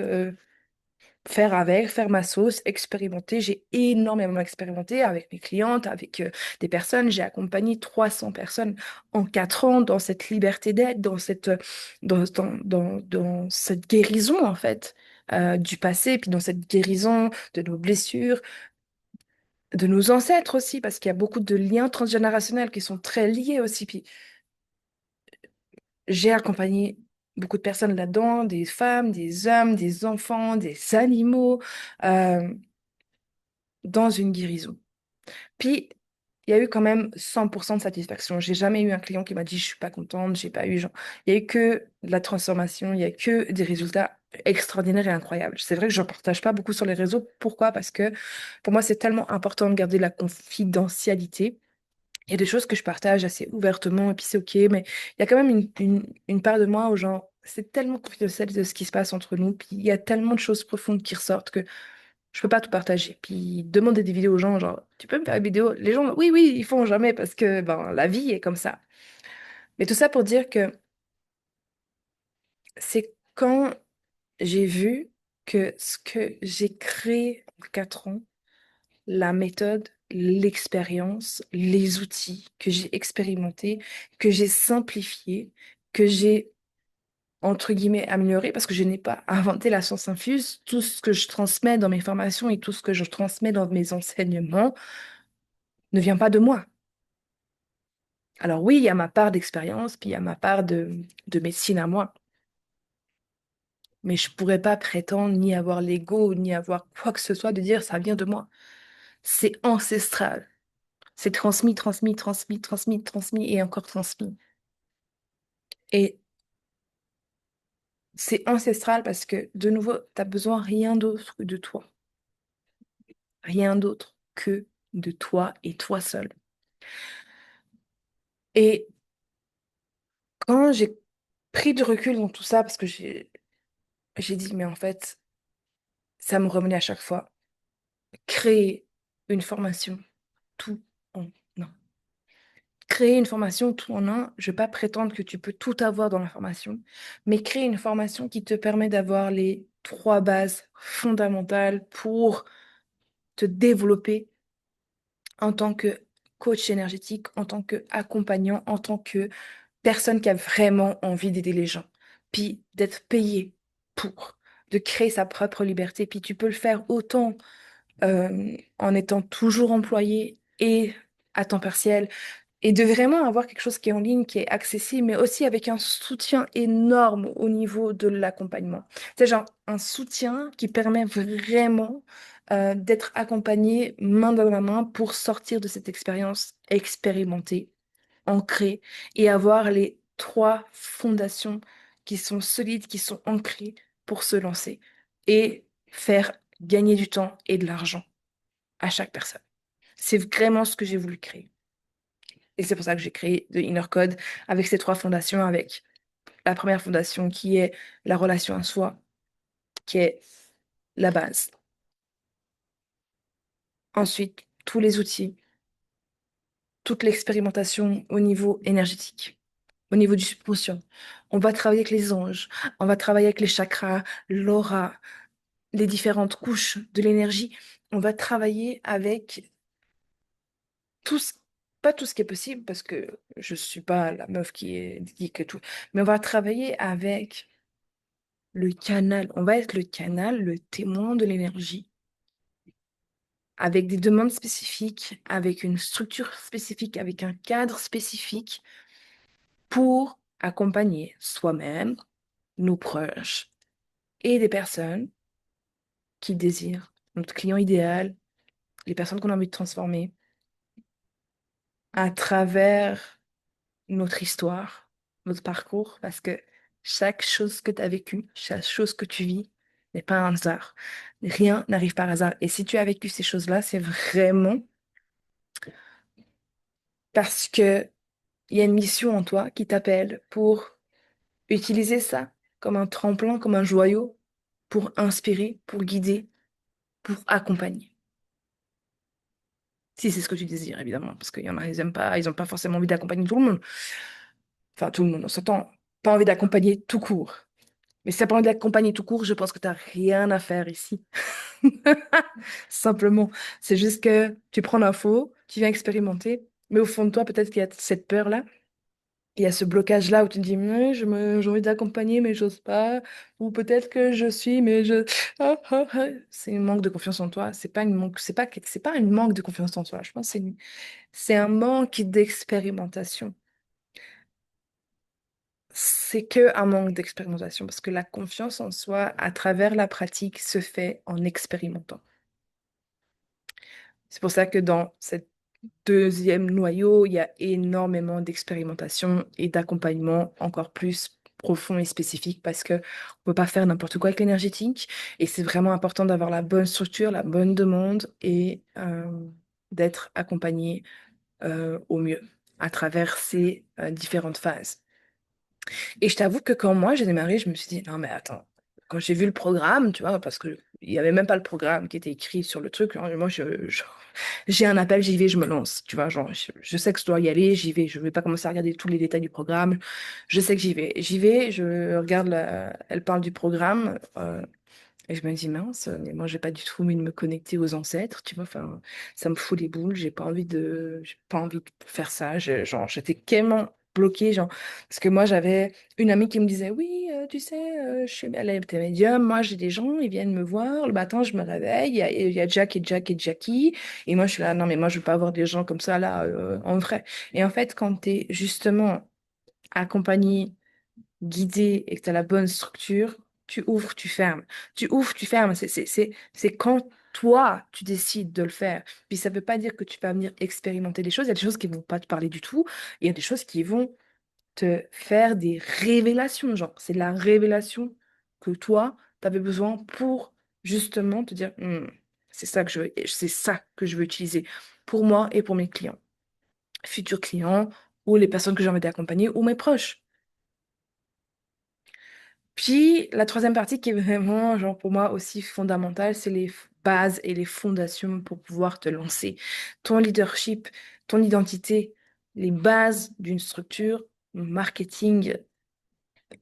faire avec, faire ma sauce, expérimenter. J'ai énormément expérimenté avec mes clientes, avec des personnes. J'ai accompagné 300 personnes en 4 ans dans cette liberté d'être, dans cette guérison, en fait, du passé, puis dans cette guérison de nos blessures, de nos ancêtres aussi, parce qu'il y a beaucoup de liens transgénérationnels qui sont très liés aussi. Puis j'ai accompagné beaucoup de personnes là-dedans, des femmes, des hommes, des enfants, des animaux. euh, dans une guérison. Puis, il y a eu quand même 100% de satisfaction. J'ai jamais eu un client qui m'a dit je suis pas contente, j'ai pas eu genre. Il y a eu que de la transformation, il y a que des résultats extraordinaires et incroyables. C'est vrai que je ne partage pas beaucoup sur les réseaux. Pourquoi? Parce que pour moi, c'est tellement important de garder la confidentialité. Il y a des choses que je partage assez ouvertement et puis c'est OK, mais il y a quand même une part de moi où genre, c'est tellement confidentiel de ce qui se passe entre nous, puis il y a tellement de choses profondes qui ressortent que je peux pas tout partager. Puis demander des vidéos aux gens, genre, tu peux me faire une vidéo? Les gens, oui, oui, ils font jamais parce que ben, la vie est comme ça. Mais tout ça pour dire que c'est quand j'ai vu que ce que j'ai créé en 4 ans, la méthode, l'expérience, les outils que j'ai expérimentés, que j'ai simplifiés, que j'ai, entre guillemets, amélioré, parce que je n'ai pas inventé la science infuse. Tout ce que je transmets dans mes formations et tout ce que je transmets dans mes enseignements ne vient pas de moi. Alors oui, il y a ma part d'expérience, puis il y a ma part de médecine à moi. Mais je pourrais pas prétendre ni avoir l'ego, ni avoir quoi que ce soit de dire ça vient de moi. C'est ancestral. C'est transmis, transmis, transmis, transmis, transmis et encore transmis. Et c'est ancestral parce que, de nouveau, tu as besoin rien d'autre que de toi. Rien d'autre que de toi et toi seul. Et quand j'ai pris du recul dans tout ça, parce que j'ai dit, mais en fait, ça me revenait à chaque fois. Créer une formation tout en un. Créer une formation tout en un, je ne vais pas prétendre que tu peux tout avoir dans la formation, mais créer une formation qui te permet d'avoir les trois bases fondamentales pour te développer en tant que coach énergétique, en tant qu'accompagnant, en tant que personne qui a vraiment envie d'aider les gens, puis d'être payé pour, de créer sa propre liberté. Puis tu peux le faire autant en étant toujours employé et à temps partiel, et de vraiment avoir quelque chose qui est en ligne, qui est accessible, mais aussi avec un soutien énorme au niveau de l'accompagnement. C'est genre un soutien qui permet vraiment d'être accompagné main dans la main pour sortir de cette expérience expérimentée, ancrée, et avoir les trois fondations qui sont solides, qui sont ancrées pour se lancer et faire gagner du temps et de l'argent à chaque personne. C'est vraiment ce que j'ai voulu créer. Et c'est pour ça que j'ai créé The Inner Code avec ces trois fondations, avec la première fondation qui est la relation à soi, qui est la base. Ensuite, tous les outils, toute l'expérimentation au niveau énergétique, au niveau du subconscient. On va travailler avec les anges, on va travailler avec les chakras, l'aura, les différentes couches de l'énergie. On va travailler avec tout ce, pas tout ce qui est possible, parce que je suis pas la meuf qui est geek et tout, mais on va travailler avec le canal. On va être le canal, le témoin de l'énergie, avec des demandes spécifiques, avec une structure spécifique, avec un cadre spécifique pour accompagner soi-même, nos proches et des personnes qui désirent, notre client idéal, les personnes qu'on a envie de transformer à travers notre histoire, notre parcours, parce que chaque chose que tu as vécue, chaque chose que tu vis n'est pas un hasard. Rien n'arrive par hasard. Et si tu as vécu ces choses-là, c'est vraiment parce que il y a une mission en toi qui t'appelle pour utiliser ça comme un tremplin, comme un joyau, pour inspirer, pour guider, pour accompagner. Si c'est ce que tu désires, évidemment, parce qu'il y en a, ils aiment pas, ils n'ont pas forcément envie d'accompagner tout le monde. Enfin, tout le monde, on s'entend. Pas envie d'accompagner tout court. Mais si t'as pas envie d'accompagner tout court, je pense que t'as rien à faire ici. Simplement. C'est juste que tu prends l'info, tu viens expérimenter, mais au fond de toi, peut-être qu'il y a cette peur-là, il y a ce blocage-là où tu te dis, mais j'ai envie d'accompagner, mais j'ose pas. Ou peut-être que je suis, mais je. Ah, ah, ah. C'est un manque de confiance en toi. C'est pas une manque, c'est pas un manque de confiance en toi. Je pense que c'est un manque d'expérimentation. C'est que un manque d'expérimentation parce que la confiance en soi, à travers la pratique, se fait en expérimentant. C'est pour ça que dans cette deuxième noyau, il y a énormément d'expérimentation et d'accompagnement encore plus profond et spécifique parce que on peut pas faire n'importe quoi avec l'énergétique et c'est vraiment important d'avoir la bonne structure, la bonne demande et d'être accompagné au mieux à travers ces différentes phases. Et je t'avoue que quand moi j'ai démarré, je me suis dit, non mais attends, quand j'ai vu le programme, tu vois, parce que il n'y avait même pas le programme qui était écrit sur le truc, hein, moi j'ai un appel, j'y vais, je me lance, tu vois, genre je sais que je dois y aller, j'y vais, je vais pas commencer à regarder tous les détails du programme, je sais que j'y vais, je regarde, elle parle du programme, et je me dis, mince, mais moi, j'ai pas du tout envie de me connecter aux ancêtres, tu vois, enfin, ça me fout les boules, j'ai pas envie de faire ça, genre, j'étais tellement bloquée, genre, parce que moi, j'avais une amie qui me disait, oui, tu sais, elle était médium, moi, j'ai des gens, ils viennent me voir, le matin, je me réveille, il y a Jack et Jack et Jackie, et moi, je suis là, non, mais moi, je veux pas avoir des gens comme ça, là, en vrai. Et en fait, quand t'es justement accompagné, guidé et que tu as la bonne structure, tu ouvres, tu fermes. Tu ouvres, tu fermes. C'est quand toi, tu décides de le faire. Puis ça ne veut pas dire que tu vas venir expérimenter des choses. Il y a des choses qui ne vont pas te parler du tout. Et il y a des choses qui vont te faire des révélations. Genre, c'est de la révélation que toi, tu avais besoin pour justement te dire, c'est ça que je veux utiliser pour moi et pour mes clients, futurs clients ou les personnes que j'ai envie d'accompagner ou mes proches. Puis la troisième partie qui est vraiment, genre pour moi aussi fondamentale, c'est les bases et les fondations pour pouvoir te lancer. Ton leadership, ton identité, les bases d'une structure marketing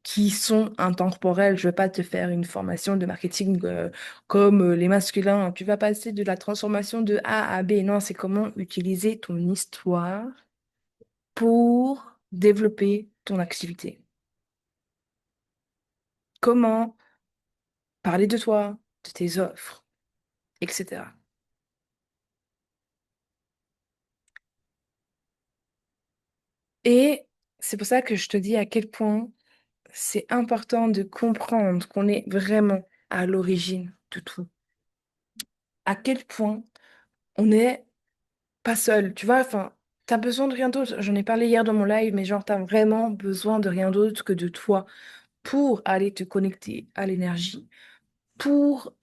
qui sont intemporelles. Je ne vais pas te faire une formation de marketing comme les masculins. Tu vas passer de la transformation de A à B. Non, c'est comment utiliser ton histoire pour développer ton activité. Comment parler de toi, de tes offres, etc. Et c'est pour ça que je te dis à quel point c'est important de comprendre qu'on est vraiment à l'origine de tout. À quel point on n'est pas seul, tu vois, enfin, t'as besoin de rien d'autre. J'en ai parlé hier dans mon live, mais genre, t'as vraiment besoin de rien d'autre que de toi pour aller te connecter à l'énergie, pour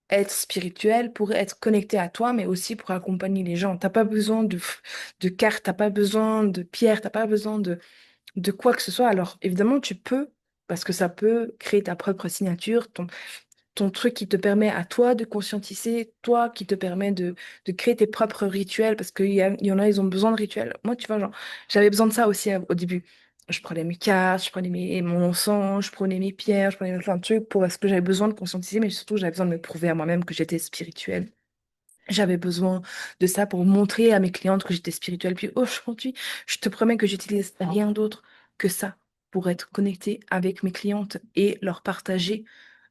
être spirituel, pour être connecté à toi, mais aussi pour accompagner les gens. T'as pas besoin de cartes, t'as pas besoin de pierres, t'as pas besoin de quoi que ce soit. Alors, évidemment, tu peux, parce que ça peut créer ta propre signature, ton truc qui te permet à toi de conscientiser, toi qui te permet de créer tes propres rituels, parce il y en a, ils ont besoin de rituels. Moi, tu vois, genre, j'avais besoin de ça aussi au début. Je prenais mes cartes, je prenais mon encens, je prenais mes pierres, je prenais plein de trucs parce que j'avais besoin de conscientiser, mais surtout, j'avais besoin de me prouver à moi-même que j'étais spirituelle. J'avais besoin de ça pour montrer à mes clientes que j'étais spirituelle. Puis aujourd'hui, je te promets que j'utilise rien d'autre que ça pour être connectée avec mes clientes et leur partager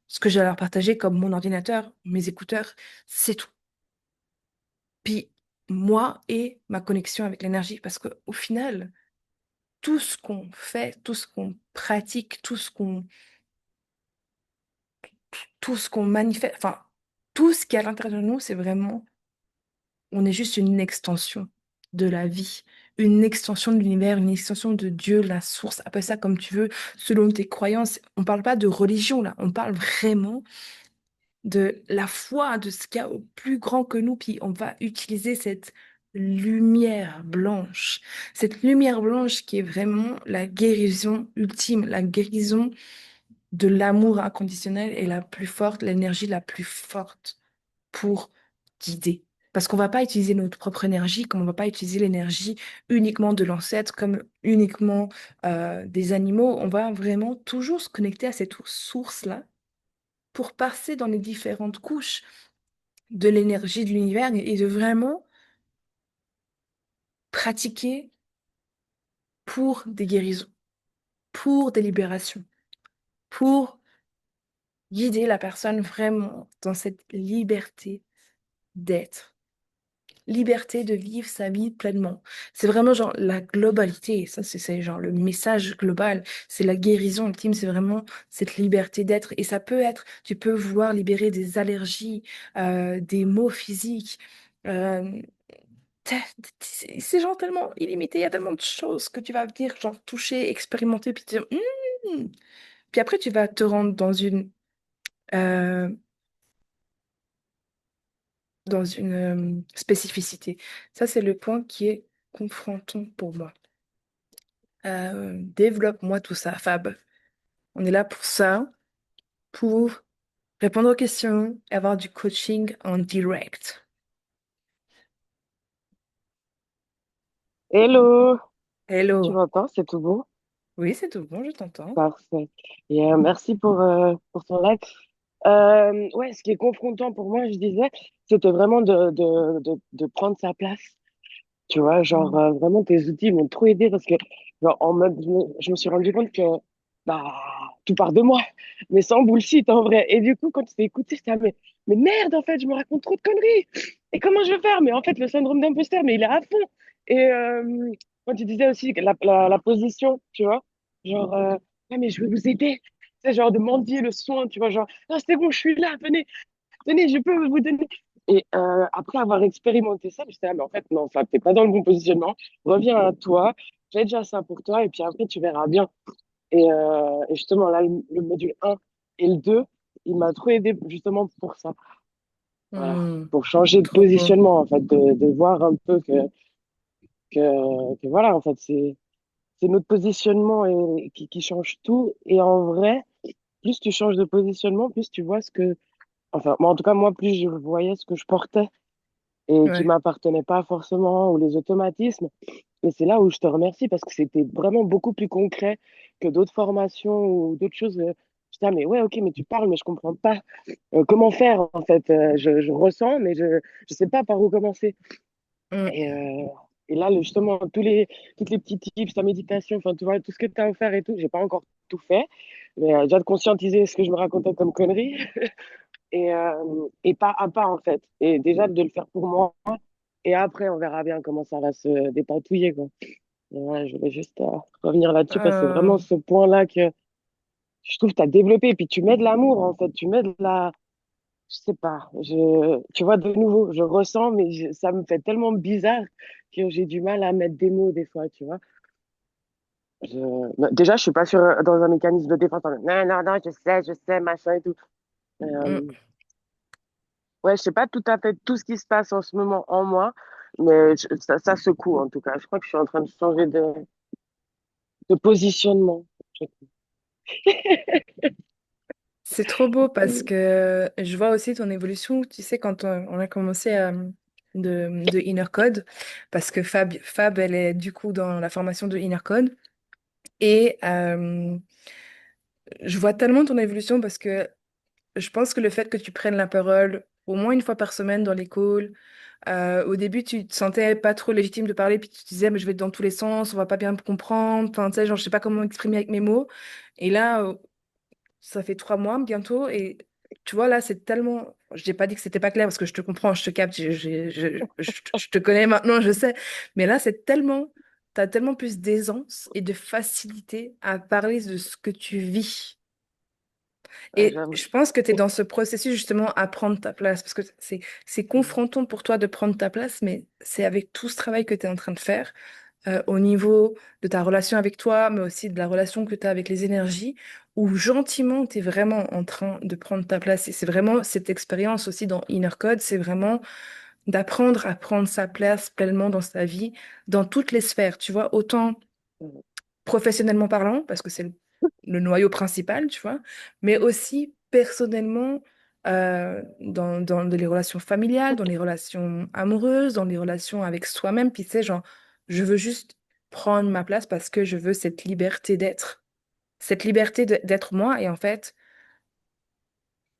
ce que j'ai à leur partager comme mon ordinateur, mes écouteurs, c'est tout. Puis moi et ma connexion avec l'énergie, parce qu'au final, tout ce qu'on fait, tout ce qu'on pratique, tout ce qu'on manifeste, enfin, tout ce qui est à l'intérieur de nous, c'est vraiment, on est juste une extension de la vie, une extension de l'univers, une extension de Dieu, la source, appelle ça comme tu veux, selon tes croyances. On parle pas de religion là, on parle vraiment de la foi, de ce qu'il y a au plus grand que nous, puis on va utiliser cette lumière blanche qui est vraiment la guérison ultime, la guérison de l'amour inconditionnel et la plus forte, l'énergie la plus forte pour guider. Parce qu'on va pas utiliser notre propre énergie, comme on va pas utiliser l'énergie uniquement de l'ancêtre, comme uniquement des animaux. On va vraiment toujours se connecter à cette source-là pour passer dans les différentes couches de l'énergie de l'univers et de vraiment pratiquer pour des guérisons, pour des libérations, pour guider la personne vraiment dans cette liberté d'être, liberté de vivre sa vie pleinement. C'est vraiment genre la globalité, ça c'est genre le message global, c'est la guérison ultime, c'est vraiment cette liberté d'être. Et ça peut être, tu peux vouloir libérer des allergies, des maux physiques. euh, t'as- c'est genre tellement illimité, il y a tellement de choses que tu vas venir genre toucher, expérimenter, puis te dire, Puis après tu vas te rendre euh, dans une spécificité. Ça, c'est le point qui est confrontant pour moi. Développe-moi tout ça, Fab. On est là pour ça, pour répondre aux questions, avoir du coaching en direct. Hello, tu Hello. m'entends? C'est tout bon? Oui, c'est tout bon, je t'entends. Parfait. Et merci pour ton live. Ouais, ce qui est confrontant pour moi, je disais, c'était vraiment de prendre sa place. Tu vois, genre, Mm. vraiment, tes outils m'ont trop aidé parce que, genre, en mode, je me suis rendu compte que, bah, tout part de moi, mais sans bullshit, en vrai. Et du coup, quand tu t'es écouté, j'étais, ah, mais merde, en fait, je me raconte trop de conneries. Et comment je vais faire? Mais en fait, le syndrome d'imposteur, mais il est à fond. Et quand tu disais aussi que la position, tu vois, genre, ah, mais je vais vous aider. C'est genre de mendier le soin, tu vois, genre, non, c'est bon, je suis là, venez, je peux vous donner. Et après avoir expérimenté ça, j'étais là, mais en fait, non, enfin, t'es pas dans le bon positionnement. Reviens à toi, j'ai déjà ça pour toi, et puis après, tu verras bien. Et justement, là, le module 1 et le 2, il m'a trop aidé justement pour ça. Voilà. Mm. Pour changer de Trop beau. positionnement, en fait, de voir un peu que voilà, en fait, c'est notre positionnement qui change tout. Et en vrai, plus tu changes de positionnement, plus tu vois ce que, enfin, moi, en tout cas, moi, plus je voyais ce que je portais. et qui Ouais. m'appartenaient pas forcément, ou les automatismes. Et c'est là où je te remercie parce que c'était vraiment beaucoup plus concret que d'autres formations ou d'autres choses. Je dis, ah, mais ouais, ok, mais tu parles, mais je comprends pas comment faire en fait. Je ressens, mais je sais pas par où commencer. Mm. Et, euh, et là, justement, toutes les petits tips, ta méditation, enfin, tu vois, tout ce que tu as offert et tout, j'ai pas encore tout fait, mais déjà de conscientiser ce que je me racontais comme conneries et pas à pas en fait. Et déjà de le faire pour moi. Et après, on verra bien comment ça va se dépatouiller, quoi. Et ouais, je voulais juste revenir là-dessus parce que c'est vraiment Euh, ce point-là que je trouve que tu as développé. Et puis tu mets de l'amour, en fait. Tu mets de la. Je sais pas. Tu vois, de nouveau, je ressens, mais ça me fait tellement bizarre que j'ai du mal à mettre des mots des fois, tu vois. Déjà, je suis pas dans un mécanisme de défense. Non, non, non, je sais, machin et tout. mm. Euh, ouais, je sais pas tout à fait tout ce qui se passe en ce moment en moi, mais ça secoue en tout cas. Je crois que je suis en train de changer de positionnement. C'est trop beau parce que je vois aussi ton évolution. Tu sais, quand on a commencé de Inner Code, parce que Fab, elle est du coup dans la formation de Inner Code. Et je vois tellement ton évolution parce que je pense que le fait que tu prennes la parole au moins une fois par semaine dans les calls, au début, tu te sentais pas trop légitime de parler, puis tu te disais, mais je vais dans tous les sens, on va pas bien me comprendre. Enfin, tu sais, genre, je sais pas comment m'exprimer avec mes mots. Et là, ça fait 3 mois bientôt, et tu vois, là, c'est tellement. Je n'ai pas dit que c'était pas clair parce que je te comprends, je te capte, je te connais maintenant, je sais. Mais là, c'est tellement. T'as tellement plus d'aisance et de facilité à parler de ce que tu vis. Ouais, Et j'avoue. je pense que tu es dans ce processus justement à prendre ta place, parce que c'est confrontant pour toi de prendre ta place, mais c'est avec tout ce travail que tu es en train de faire au niveau de ta relation avec toi, mais aussi de la relation que tu as avec les énergies, où gentiment tu es vraiment en train de prendre ta place. Et c'est vraiment cette expérience aussi dans Inner Code, c'est vraiment d'apprendre à prendre sa place pleinement dans sa vie, dans toutes les sphères, tu vois, autant professionnellement parlant, parce que c'est le noyau principal, tu vois, mais aussi personnellement dans les relations familiales, dans les relations amoureuses, dans les relations avec soi-même. Puis tu sais, genre, je veux juste prendre ma place parce que je veux cette liberté d'être, cette liberté d'être moi et en fait,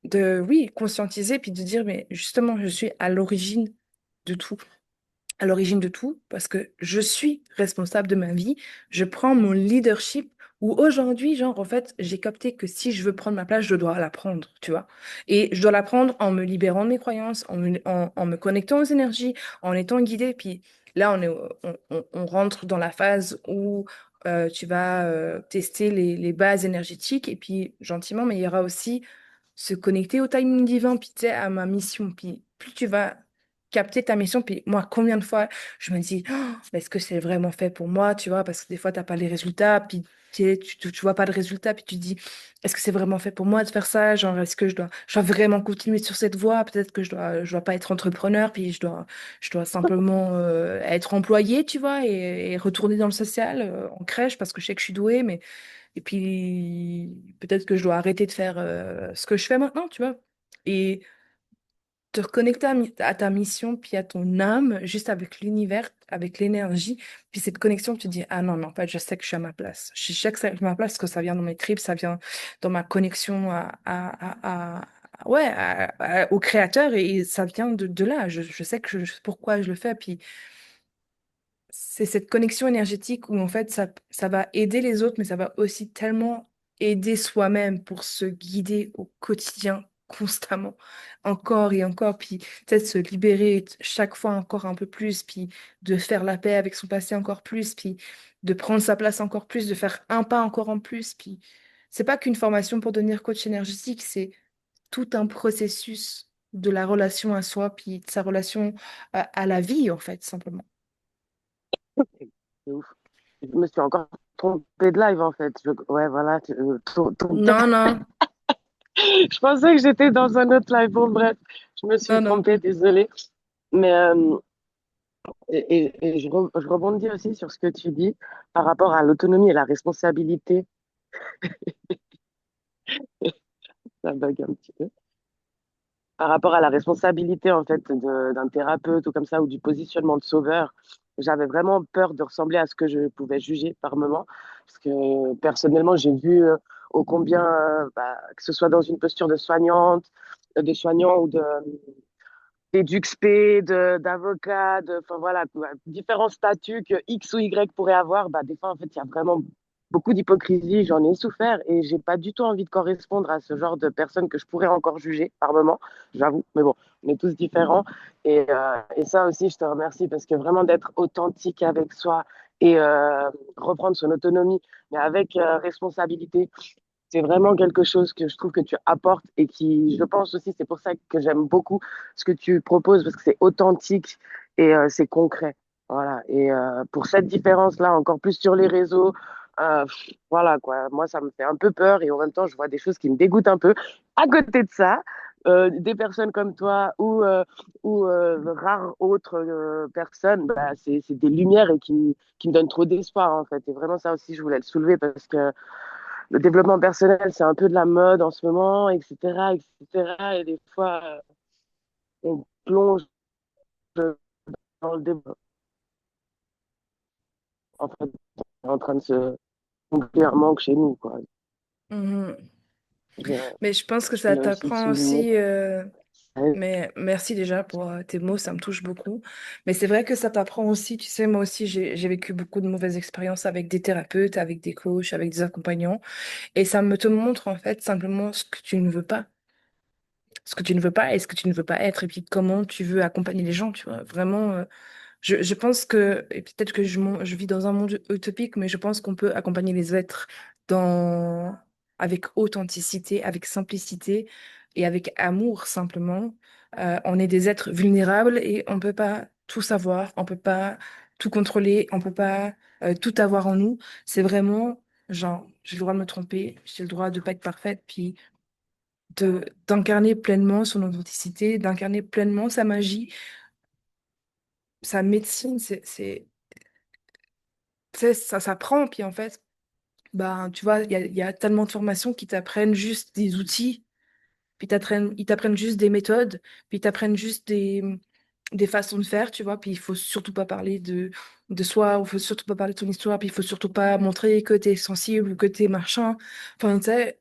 de, oui, conscientiser puis de dire, mais justement, je suis de tout à l'origine de tout parce que je suis responsable de ma vie. Je prends mon leadership où aujourd'hui, genre, en fait, j'ai capté que si je veux prendre ma place, je dois la prendre, tu vois. Et je dois la prendre en me libérant de mes croyances, en me connectant aux énergies, en étant guidée. Puis là, on rentre dans la phase où tu vas tester les bases énergétiques et puis gentiment, mais il y aura aussi se connecter au timing divin, puis tu sais, à ma mission. Puis plus tu vas capter ta mission, puis moi, combien de fois je me dis, oh, mais est-ce que c'est vraiment fait pour moi, tu vois, parce que des fois, t'as pas les résultats, puis tu vois pas de résultats, puis tu te dis, est-ce que c'est vraiment fait pour moi de faire ça? Genre, est-ce que je dois vraiment continuer sur cette voie? Peut-être que je dois pas être entrepreneur, puis je dois simplement être employé, tu vois, et retourner dans le social, en crèche, parce que je sais que je suis douée, mais et puis, peut-être que je dois arrêter de faire ce que je fais maintenant, tu vois. Et te reconnecter à ta mission, puis à ton âme, juste avec l'univers, avec l'énergie. Puis cette connexion, tu te dis, ah non, mais en fait, je sais que je suis à ma place. Je sais que c'est à ma place parce que ça vient dans mes tripes, ça vient dans ma connexion ouais, au créateur et ça vient de là. Je sais pourquoi je le fais. Puis c'est cette connexion énergétique où en fait ça va aider les autres, mais ça va aussi tellement aider soi-même pour se guider au quotidien constamment, encore et encore, puis peut-être se libérer chaque fois encore un peu plus, puis de faire la paix avec son passé encore plus, puis de prendre sa place encore plus, de faire un pas encore en plus, puis c'est pas qu'une formation pour devenir coach énergétique, c'est tout un processus de la relation à soi, puis de sa relation à la vie en fait, simplement. C'est ouf. Je me suis encore trompée de live en fait. Ouais, voilà. Non, non. Je pensais que j'étais dans un autre live. Bon, bref, je me suis Non, non. trompée, désolée. Mais je rebondis aussi sur ce que tu dis par rapport à l'autonomie et la responsabilité. Ça bug un petit peu. par rapport à la responsabilité en fait d'un thérapeute ou comme ça, ou du positionnement de sauveur, j'avais vraiment peur de ressembler à ce que je pouvais juger par moment. Parce que personnellement, j'ai vu ô combien, que ce soit dans une posture de soignante, de soignant ou de d'éduc-spé, d'avocat, enfin voilà, quoi, différents statuts que X ou Y pourrait avoir, des fois, en fait, il y a vraiment beaucoup d'hypocrisie, j'en ai souffert et j'ai pas du tout envie de correspondre à ce genre de personnes que je pourrais encore juger par moment, j'avoue, mais bon, on est tous différents et ça aussi, je te remercie parce que vraiment d'être authentique avec soi et reprendre son autonomie, mais avec responsabilité, c'est vraiment quelque chose que je trouve que tu apportes et qui, je pense aussi, c'est pour ça que j'aime beaucoup ce que tu proposes parce que c'est authentique et c'est concret. Voilà. Et pour cette différence-là, encore plus sur les réseaux, voilà quoi. Moi, ça me fait un peu peur et en même temps, je vois des choses qui me dégoûtent un peu. À côté de ça, des personnes comme toi ou rares autres personnes, c'est des lumières et qui me donnent trop d'espoir en fait. Et vraiment, ça aussi, je voulais le soulever parce que le développement personnel, c'est un peu de la mode en ce moment, etc., etc. Et des fois, on plonge dans le débat. En fait, on est en train de se combler un manque chez nous, quoi. Mhm. Je, Mais je pense que je ça voulais aussi le t'apprend souligner. aussi. Mais merci déjà pour tes mots, ça me touche beaucoup. Mais c'est vrai que ça t'apprend aussi, tu sais, moi aussi, j'ai vécu beaucoup de mauvaises expériences avec des thérapeutes, avec des coachs, avec des accompagnants. Et ça me te montre en fait simplement ce que tu ne veux pas. Ce que tu ne veux pas et ce que tu ne veux pas être. Et puis comment tu veux accompagner les gens, tu vois. Vraiment, je pense que, et peut-être que je vis dans un monde utopique, mais je pense qu'on peut accompagner les êtres dans, avec authenticité, avec simplicité et avec amour simplement. On est des êtres vulnérables et on peut pas tout savoir, on peut pas tout contrôler, on peut pas tout avoir en nous. C'est vraiment, genre, j'ai le droit de me tromper, j'ai le droit de pas être parfaite, puis d'incarner pleinement son authenticité, d'incarner pleinement sa magie, sa médecine, ça s'apprend. Puis en fait, bah, tu vois, il y a tellement de formations qui t'apprennent juste des outils, puis ils t'apprennent juste des méthodes, puis ils t'apprennent juste des façons de faire, tu vois. Puis il faut surtout pas parler de soi, il faut surtout pas parler de ton histoire, puis il faut surtout pas montrer que t'es sensible ou que t'es machin. Enfin, tu sais,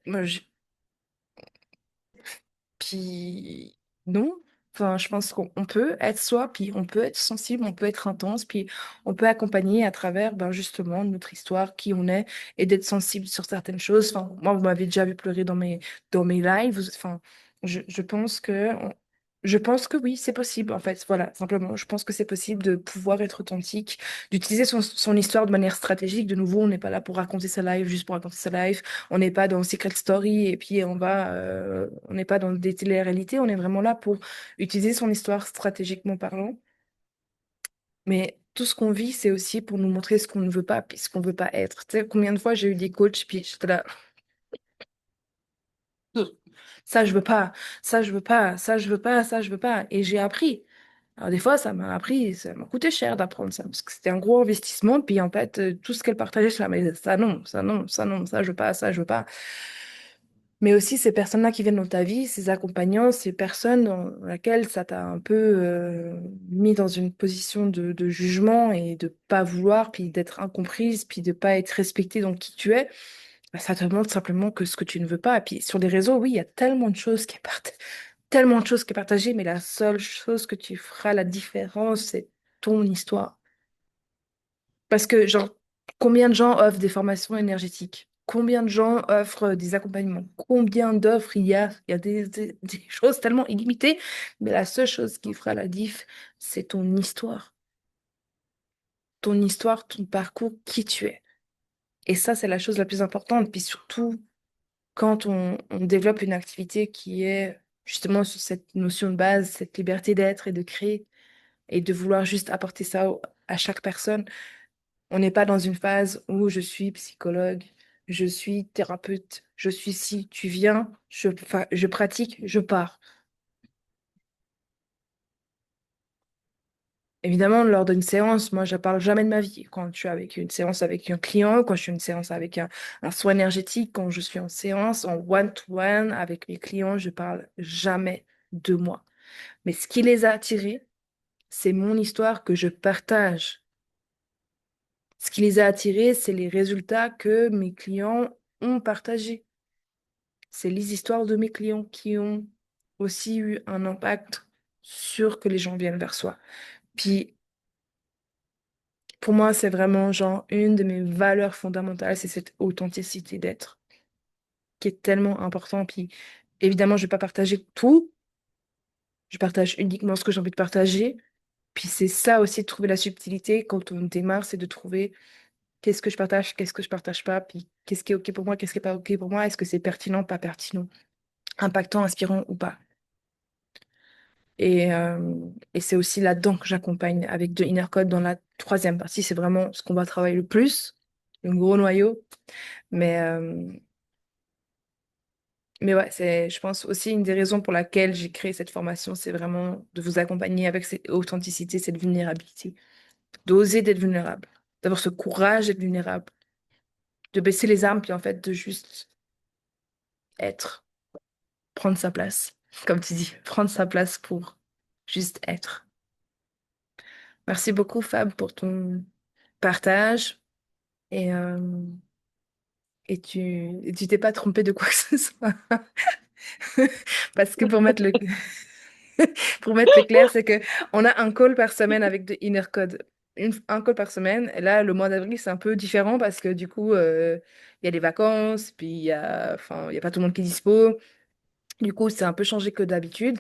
puis non, enfin, je pense qu'on peut être soi, puis on peut être sensible, on peut être intense, puis on peut accompagner à travers ben, justement notre histoire, qui on est, et d'être sensible sur certaines choses. Enfin, moi, vous m'avez déjà vu pleurer dans mes lives. Enfin, je pense je pense que oui, c'est possible, en fait. Voilà, simplement, je pense que c'est possible de pouvoir être authentique, d'utiliser son histoire de manière stratégique. De nouveau, on n'est pas là pour raconter sa life juste pour raconter sa life. On n'est pas dans Secret Story et puis on n'est pas dans des télé-réalités, on est vraiment là pour utiliser son histoire stratégiquement parlant. Mais tout ce qu'on vit, c'est aussi pour nous montrer ce qu'on ne veut pas, puis ce qu'on ne veut pas être. Tu sais, combien de fois j'ai eu des coachs, puis j'étais là, ça je veux pas, ça je veux pas, ça je veux pas, ça je veux pas. Et j'ai appris. Alors des fois, ça m'a coûté cher d'apprendre ça, parce que c'était un gros investissement. Puis en fait, tout ce qu'elle partageait, je suis là, mais ça non, ça non, ça non, ça je veux pas, ça je veux pas. Mais aussi ces personnes-là qui viennent dans ta vie, ces accompagnants, ces personnes dans lesquelles ça t'a un peu mis dans une position de jugement et de pas vouloir, puis d'être incomprise, puis de pas être respectée dans qui tu es, bah, ça te montre simplement que ce que tu ne veux pas. Et puis sur les réseaux, oui, il y a tellement de choses qui partent, tellement de choses qui est partagées, mais la seule chose que tu feras la différence, c'est ton histoire. Parce que, genre, combien de gens offrent des formations énergétiques? Combien de gens offrent des accompagnements? Combien d'offres il y a? Il y a des choses tellement illimitées, mais la seule chose qui fera la diff, c'est ton histoire. Ton histoire, ton parcours, qui tu es. Et ça, c'est la chose la plus importante. Puis surtout, quand on développe une activité qui est justement sur cette notion de base, cette liberté d'être et de créer, et de vouloir juste apporter ça à chaque personne. On n'est pas dans une phase où je suis psychologue, je suis thérapeute, je suis si, tu viens, je pratique, je pars. Évidemment, lors d'une séance, moi, je parle jamais de ma vie. Quand je suis avec une séance avec un client, quand je suis une séance avec un soin énergétique, quand je suis en séance, en one-to-one avec mes clients, je parle jamais de moi. Mais ce qui les a attirés, c'est mon histoire que je partage. Ce qui les a attirés, c'est les résultats que mes clients ont partagés. C'est les histoires de mes clients qui ont aussi eu un impact sur que les gens viennent vers soi. Puis, pour moi, c'est vraiment genre une de mes valeurs fondamentales, c'est cette authenticité d'être qui est tellement important. Puis, évidemment, je vais pas partager tout. Je partage uniquement ce que j'ai envie de partager. Puis c'est ça aussi de trouver la subtilité quand on démarre, c'est de trouver qu'est-ce que je partage, qu'est-ce que je partage pas, puis qu'est-ce qui est OK pour moi, qu'est-ce qui est pas OK pour moi, est-ce que c'est pertinent, pas pertinent, impactant, inspirant ou pas. Et, euh, et c'est aussi là-dedans que j'accompagne avec de Inner Code dans la troisième partie. C'est vraiment ce qu'on va travailler le plus, le gros noyau. Mais, euh, mais ouais, c'est, je pense aussi une des raisons pour laquelle j'ai créé cette formation, c'est vraiment de vous accompagner avec cette authenticité, cette vulnérabilité, d'oser d'être vulnérable, d'avoir ce courage d'être vulnérable, de baisser les armes, puis en fait de juste être, prendre sa place, comme tu dis, prendre sa place pour juste être. Merci beaucoup, Fab, pour ton partage. Et, euh, et tu t'es pas trompé de quoi que ce soit. Parce que pour mettre le clair, c'est que on a un call par semaine avec de Inner Code. Un call par semaine. Et là, le mois d'avril, c'est un peu différent parce que du coup, il y a les vacances, puis enfin, il y a pas tout le monde qui est dispo. Du coup, c'est un peu changé que d'habitude.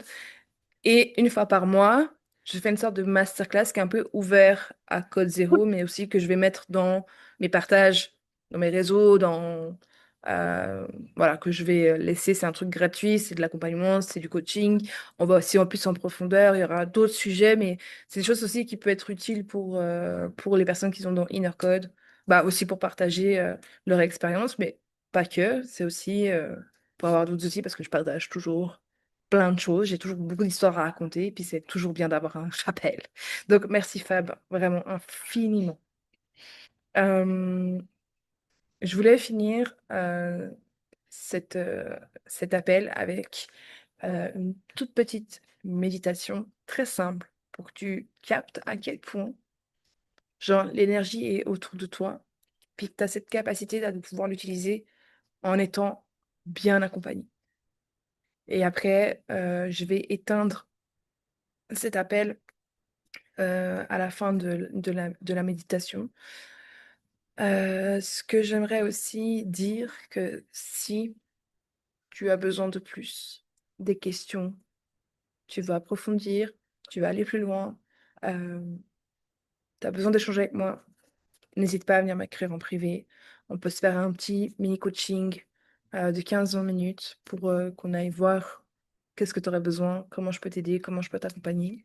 Et une fois par mois, je fais une sorte de masterclass qui est un peu ouvert à code zéro, mais aussi que je vais mettre dans mes partages, dans mes réseaux, euh, voilà, que je vais laisser. C'est un truc gratuit, c'est de l'accompagnement, c'est du coaching. On va aussi en plus en profondeur. Il y aura d'autres sujets, mais c'est des choses aussi qui peuvent être utiles pour les personnes qui sont dans Inner Code. Bah, aussi pour partager leur expérience, mais pas que. C'est aussi pour avoir d'autres outils parce que je partage toujours plein de choses. J'ai toujours beaucoup d'histoires à raconter, et puis c'est toujours bien d'avoir un rappel. Donc, merci Fab, vraiment infiniment. Euh, je voulais finir cette, euh, cet appel avec une toute petite méditation très simple pour que tu captes à quel point, genre, l'énergie est autour de toi, puis que tu as cette capacité de pouvoir l'utiliser en étant bien accompagné. Et après, je vais éteindre cet appel à la fin de la méditation. Ce que j'aimerais aussi dire que si tu as besoin de plus, des questions, tu veux approfondir, tu vas aller plus loin, tu as besoin d'échanger avec moi, n'hésite pas à venir m'écrire en privé. On peut se faire un petit mini coaching de 15-20 minutes pour qu'on aille voir qu'est-ce que tu aurais besoin, comment je peux t'aider, comment je peux t'accompagner.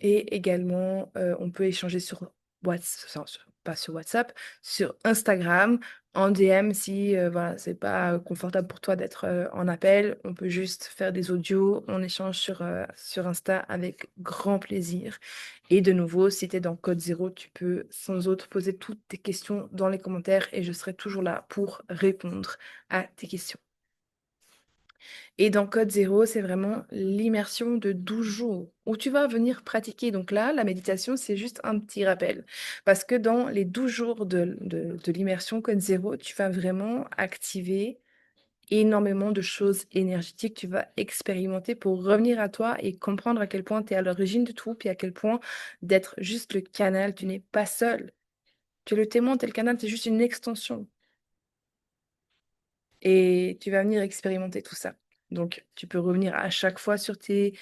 Et également, on peut échanger sur WhatsApp, pas sur WhatsApp, sur Instagram, en DM si voilà, c'est pas confortable pour toi d'être en appel. On peut juste faire des audios, on échange sur Insta avec grand plaisir. Et de nouveau, si tu es dans Code Zéro, tu peux sans autre poser toutes tes questions dans les commentaires et je serai toujours là pour répondre à tes questions. Et dans Code Zéro, c'est vraiment l'immersion de 12 jours où tu vas venir pratiquer. Donc là, la méditation, c'est juste un petit rappel. Parce que dans les 12 jours de l'immersion Code Zéro, tu vas vraiment activer énormément de choses énergétiques. Tu vas expérimenter pour revenir à toi et comprendre à quel point tu es à l'origine de tout, puis à quel point d'être juste le canal, tu n'es pas seul. Tu es le témoin, tu es le canal, c'est juste une extension. Et tu vas venir expérimenter tout ça. Donc, tu peux revenir à chaque fois sur tes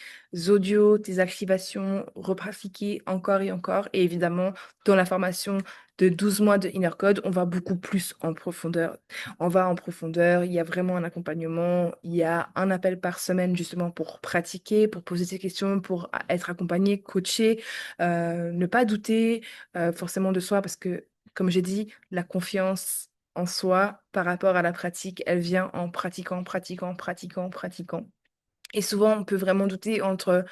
audios, tes activations, repratiquer encore et encore. Et évidemment, dans la formation de 12 mois de Inner Code, on va beaucoup plus en profondeur. On va en profondeur, il y a vraiment un accompagnement, il y a un appel par semaine justement pour pratiquer, pour poser ses questions, pour être accompagné, coaché, ne pas douter forcément de soi parce que, comme j'ai dit, la confiance en soi par rapport à la pratique, elle vient en pratiquant, pratiquant, pratiquant, pratiquant. Et souvent, on peut vraiment douter entre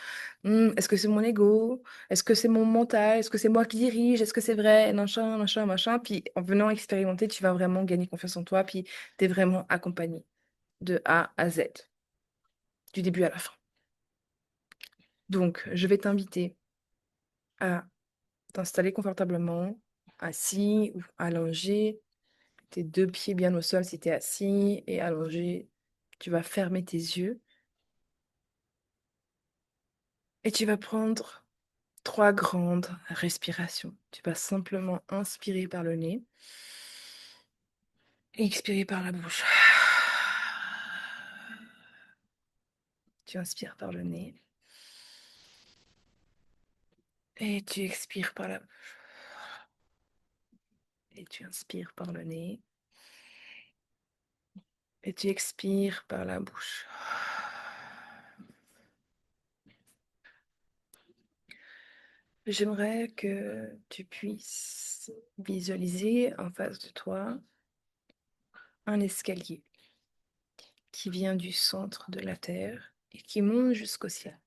est-ce que c'est mon ego? Est-ce que c'est mon mental? Est-ce que c'est moi qui dirige? Est-ce que c'est vrai? Machin, machin, machin. Puis en venant expérimenter, tu vas vraiment gagner confiance en toi. Puis tu es vraiment accompagné de A à Z, du début à la fin. Donc, je vais t'inviter à t'installer confortablement, assis ou allongé, tes deux pieds bien au sol si tu es assis et allongé. Tu vas fermer tes yeux et tu vas prendre trois grandes respirations. Tu vas simplement inspirer par le nez et expirer par la bouche. Tu inspires par le nez et tu expires par la bouche. Et tu inspires par le nez et tu expires par la bouche. J'aimerais que tu puisses visualiser en face de toi un escalier qui vient du centre de la Terre et qui monte jusqu'au ciel.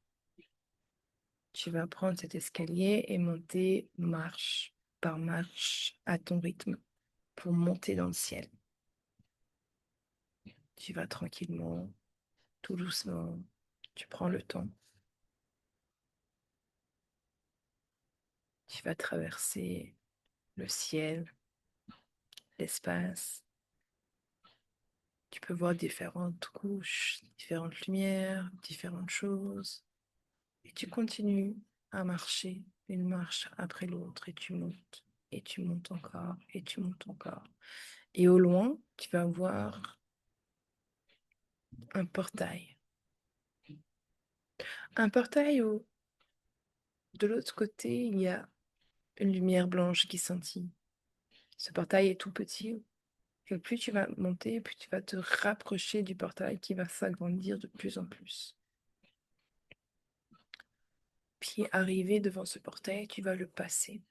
Tu vas prendre cet escalier et monter marche par marche à ton rythme pour monter dans le ciel. Tu vas tranquillement, tout doucement, tu prends le temps. Tu vas traverser le ciel, l'espace. Tu peux voir différentes couches, différentes lumières, différentes choses. Et tu continues à marcher une marche après l'autre et tu montes encore, et tu montes encore. Et au loin, tu vas voir un portail. Un portail où, de l'autre côté, il y a une lumière blanche qui scintille. Ce portail est tout petit. Et plus tu vas monter, plus tu vas te rapprocher du portail qui va s'agrandir de plus en plus. Puis arrivé devant ce portail, tu vas le passer.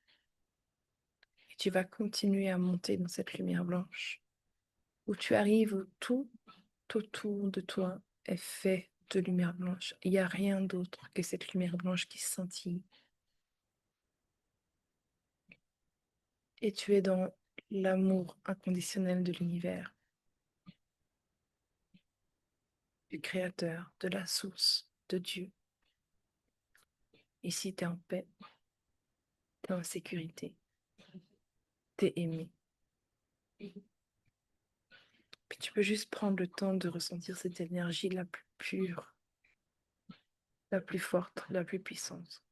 Et tu vas continuer à monter dans cette lumière blanche. Où tu arrives où tout autour de toi est fait de lumière blanche. Il n'y a rien d'autre que cette lumière blanche qui scintille. Et tu es dans l'amour inconditionnel de l'univers, du Créateur, de la source, de Dieu. Ici, tu es en paix, tu es en sécurité, tu es aimé. Puis tu peux juste prendre le temps de ressentir cette énergie la plus pure, la plus forte, la plus puissante.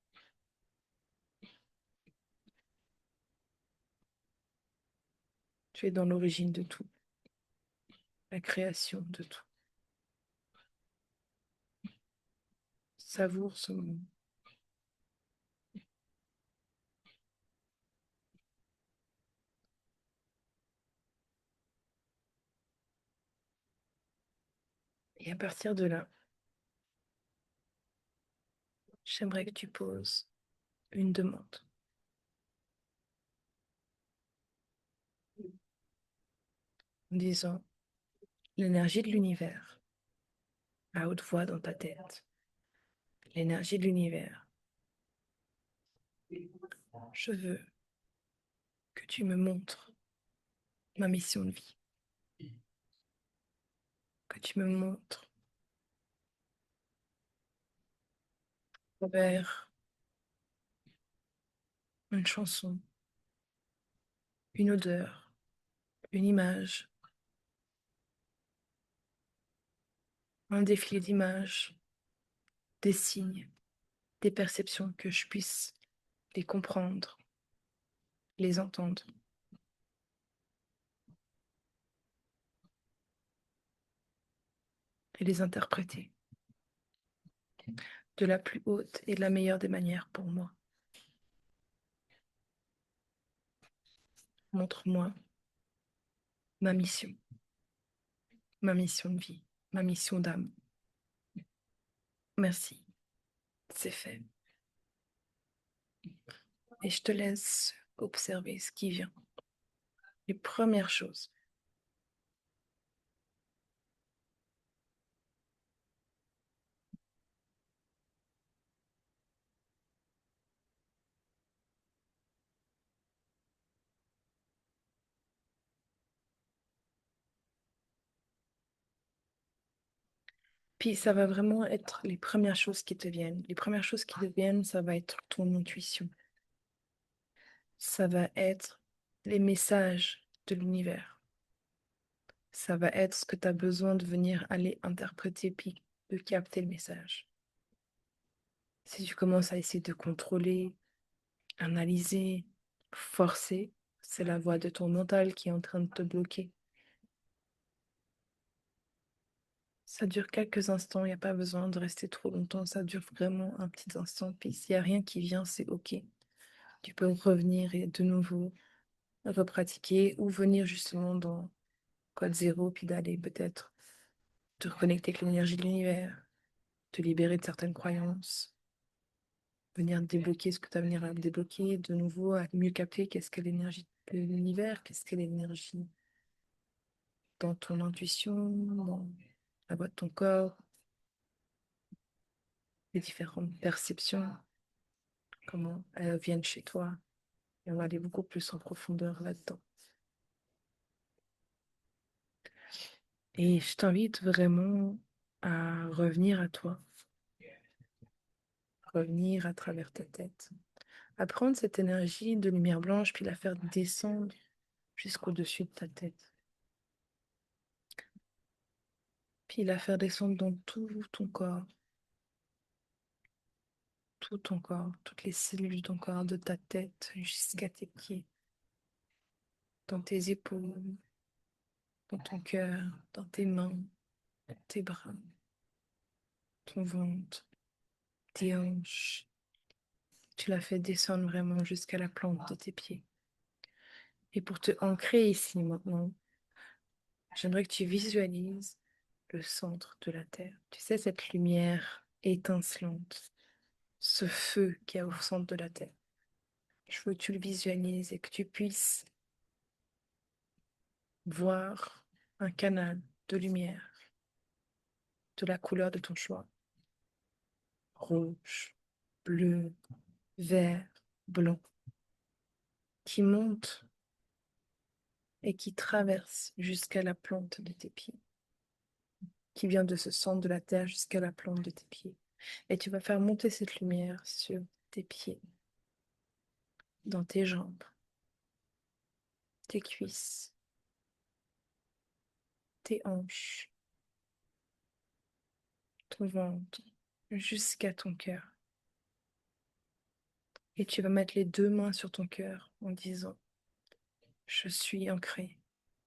Tu es dans l'origine de tout, la création de tout. Savoure ce moment. Et à partir de là, j'aimerais que tu poses une demande en disant l'énergie de l'univers à haute voix dans ta tête. L'énergie de l'univers. Je veux que tu me montres ma mission de vie. Que tu me montres vers une chanson, une odeur, une image, un défilé d'images, des signes, des perceptions que je puisse les comprendre, les entendre et les interpréter de la plus haute et de la meilleure des manières pour moi. Montre-moi ma mission de vie, ma mission d'âme. Merci, c'est fait. Et je te laisse observer ce qui vient. Les premières choses. Puis ça va vraiment être les premières choses qui te viennent. Les premières choses qui te viennent, ça va être ton intuition. Ça va être les messages de l'univers. Ça va être ce que tu as besoin de venir aller interpréter puis de capter le message. Si tu commences à essayer de contrôler, analyser, forcer, c'est la voix de ton mental qui est en train de te bloquer. Ça dure quelques instants, il n'y a pas besoin de rester trop longtemps, ça dure vraiment un petit instant. Puis s'il n'y a rien qui vient, c'est OK. Tu peux revenir et de nouveau repratiquer ou venir justement dans code zéro, puis d'aller peut-être te reconnecter avec l'énergie de l'univers, te libérer de certaines croyances, venir débloquer ce que tu as à venir à débloquer, de nouveau à mieux capter qu'est-ce que l'énergie de l'univers, qu'est-ce que l'énergie dans ton intuition, dans la voix de ton corps, les différentes perceptions, comment elles viennent chez toi. Et on va aller beaucoup plus en profondeur là-dedans. Et je t'invite vraiment à revenir à toi, revenir à travers ta tête, à prendre cette énergie de lumière blanche puis la faire descendre jusqu'au-dessus de ta tête, puis la faire descendre dans tout ton corps, toutes les cellules de ton corps, de ta tête jusqu'à tes pieds, dans tes épaules, dans ton cœur, dans tes mains, tes bras, ton ventre, tes hanches. Tu la fais descendre vraiment jusqu'à la plante de tes pieds. Et pour te ancrer ici maintenant, j'aimerais que tu visualises le centre de la Terre. Tu sais, cette lumière étincelante, ce feu qu'il y a au centre de la Terre. Je veux que tu le visualises et que tu puisses voir un canal de lumière de la couleur de ton choix. Rouge, bleu, vert, blanc, qui monte et qui traverse jusqu'à la plante de tes pieds, qui vient de ce centre de la Terre jusqu'à la plante de tes pieds. Et tu vas faire monter cette lumière sur tes pieds, dans tes jambes, tes cuisses, tes hanches, ton ventre, jusqu'à ton cœur. Et tu vas mettre les deux mains sur ton cœur en disant, je suis ancré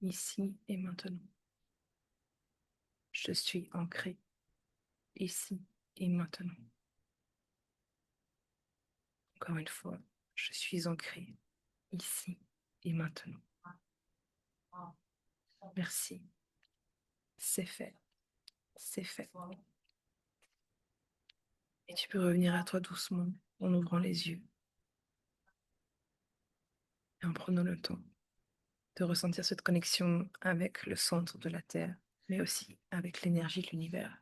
ici et maintenant. Je suis ancré ici et maintenant. Encore une fois, je suis ancré ici et maintenant. Merci. C'est fait. C'est fait. Et tu peux revenir à toi doucement en ouvrant les yeux et en prenant le temps de ressentir cette connexion avec le centre de la Terre, mais aussi avec l'énergie de l'univers.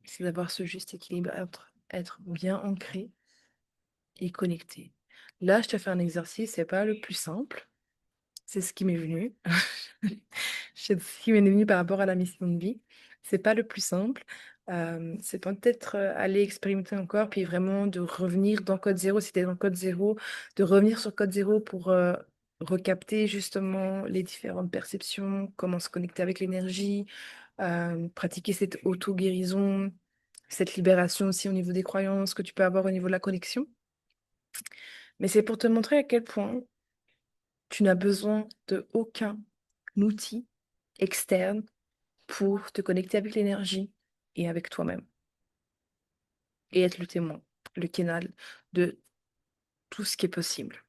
C'est d'avoir ce juste équilibre entre être bien ancré et connecté. Là, je te fais un exercice, c'est pas le plus simple. C'est ce qui m'est venu. C'est ce qui m'est venu par rapport à la mission de vie. C'est pas le plus simple. C'est peut-être aller expérimenter encore, puis vraiment de revenir dans code zéro, si tu es dans code zéro, de revenir sur code zéro pour recapter justement les différentes perceptions, comment se connecter avec l'énergie, pratiquer cette auto-guérison, cette libération aussi au niveau des croyances que tu peux avoir au niveau de la connexion. Mais c'est pour te montrer à quel point tu n'as besoin de aucun outil externe pour te connecter avec l'énergie et avec toi-même et être le témoin, le canal de tout ce qui est possible.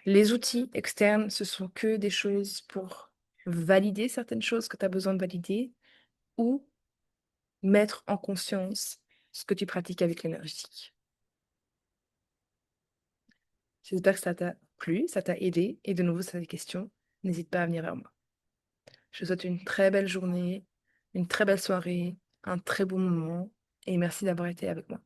Les outils externes, ce sont que des choses pour valider certaines choses que tu as besoin de valider ou mettre en conscience ce que tu pratiques avec l'énergie. J'espère que ça t'a plu, ça t'a aidé et de nouveau, si tu as des questions, n'hésite pas à venir vers moi. Je te souhaite une très belle journée, une très belle soirée, un très bon moment et merci d'avoir été avec moi.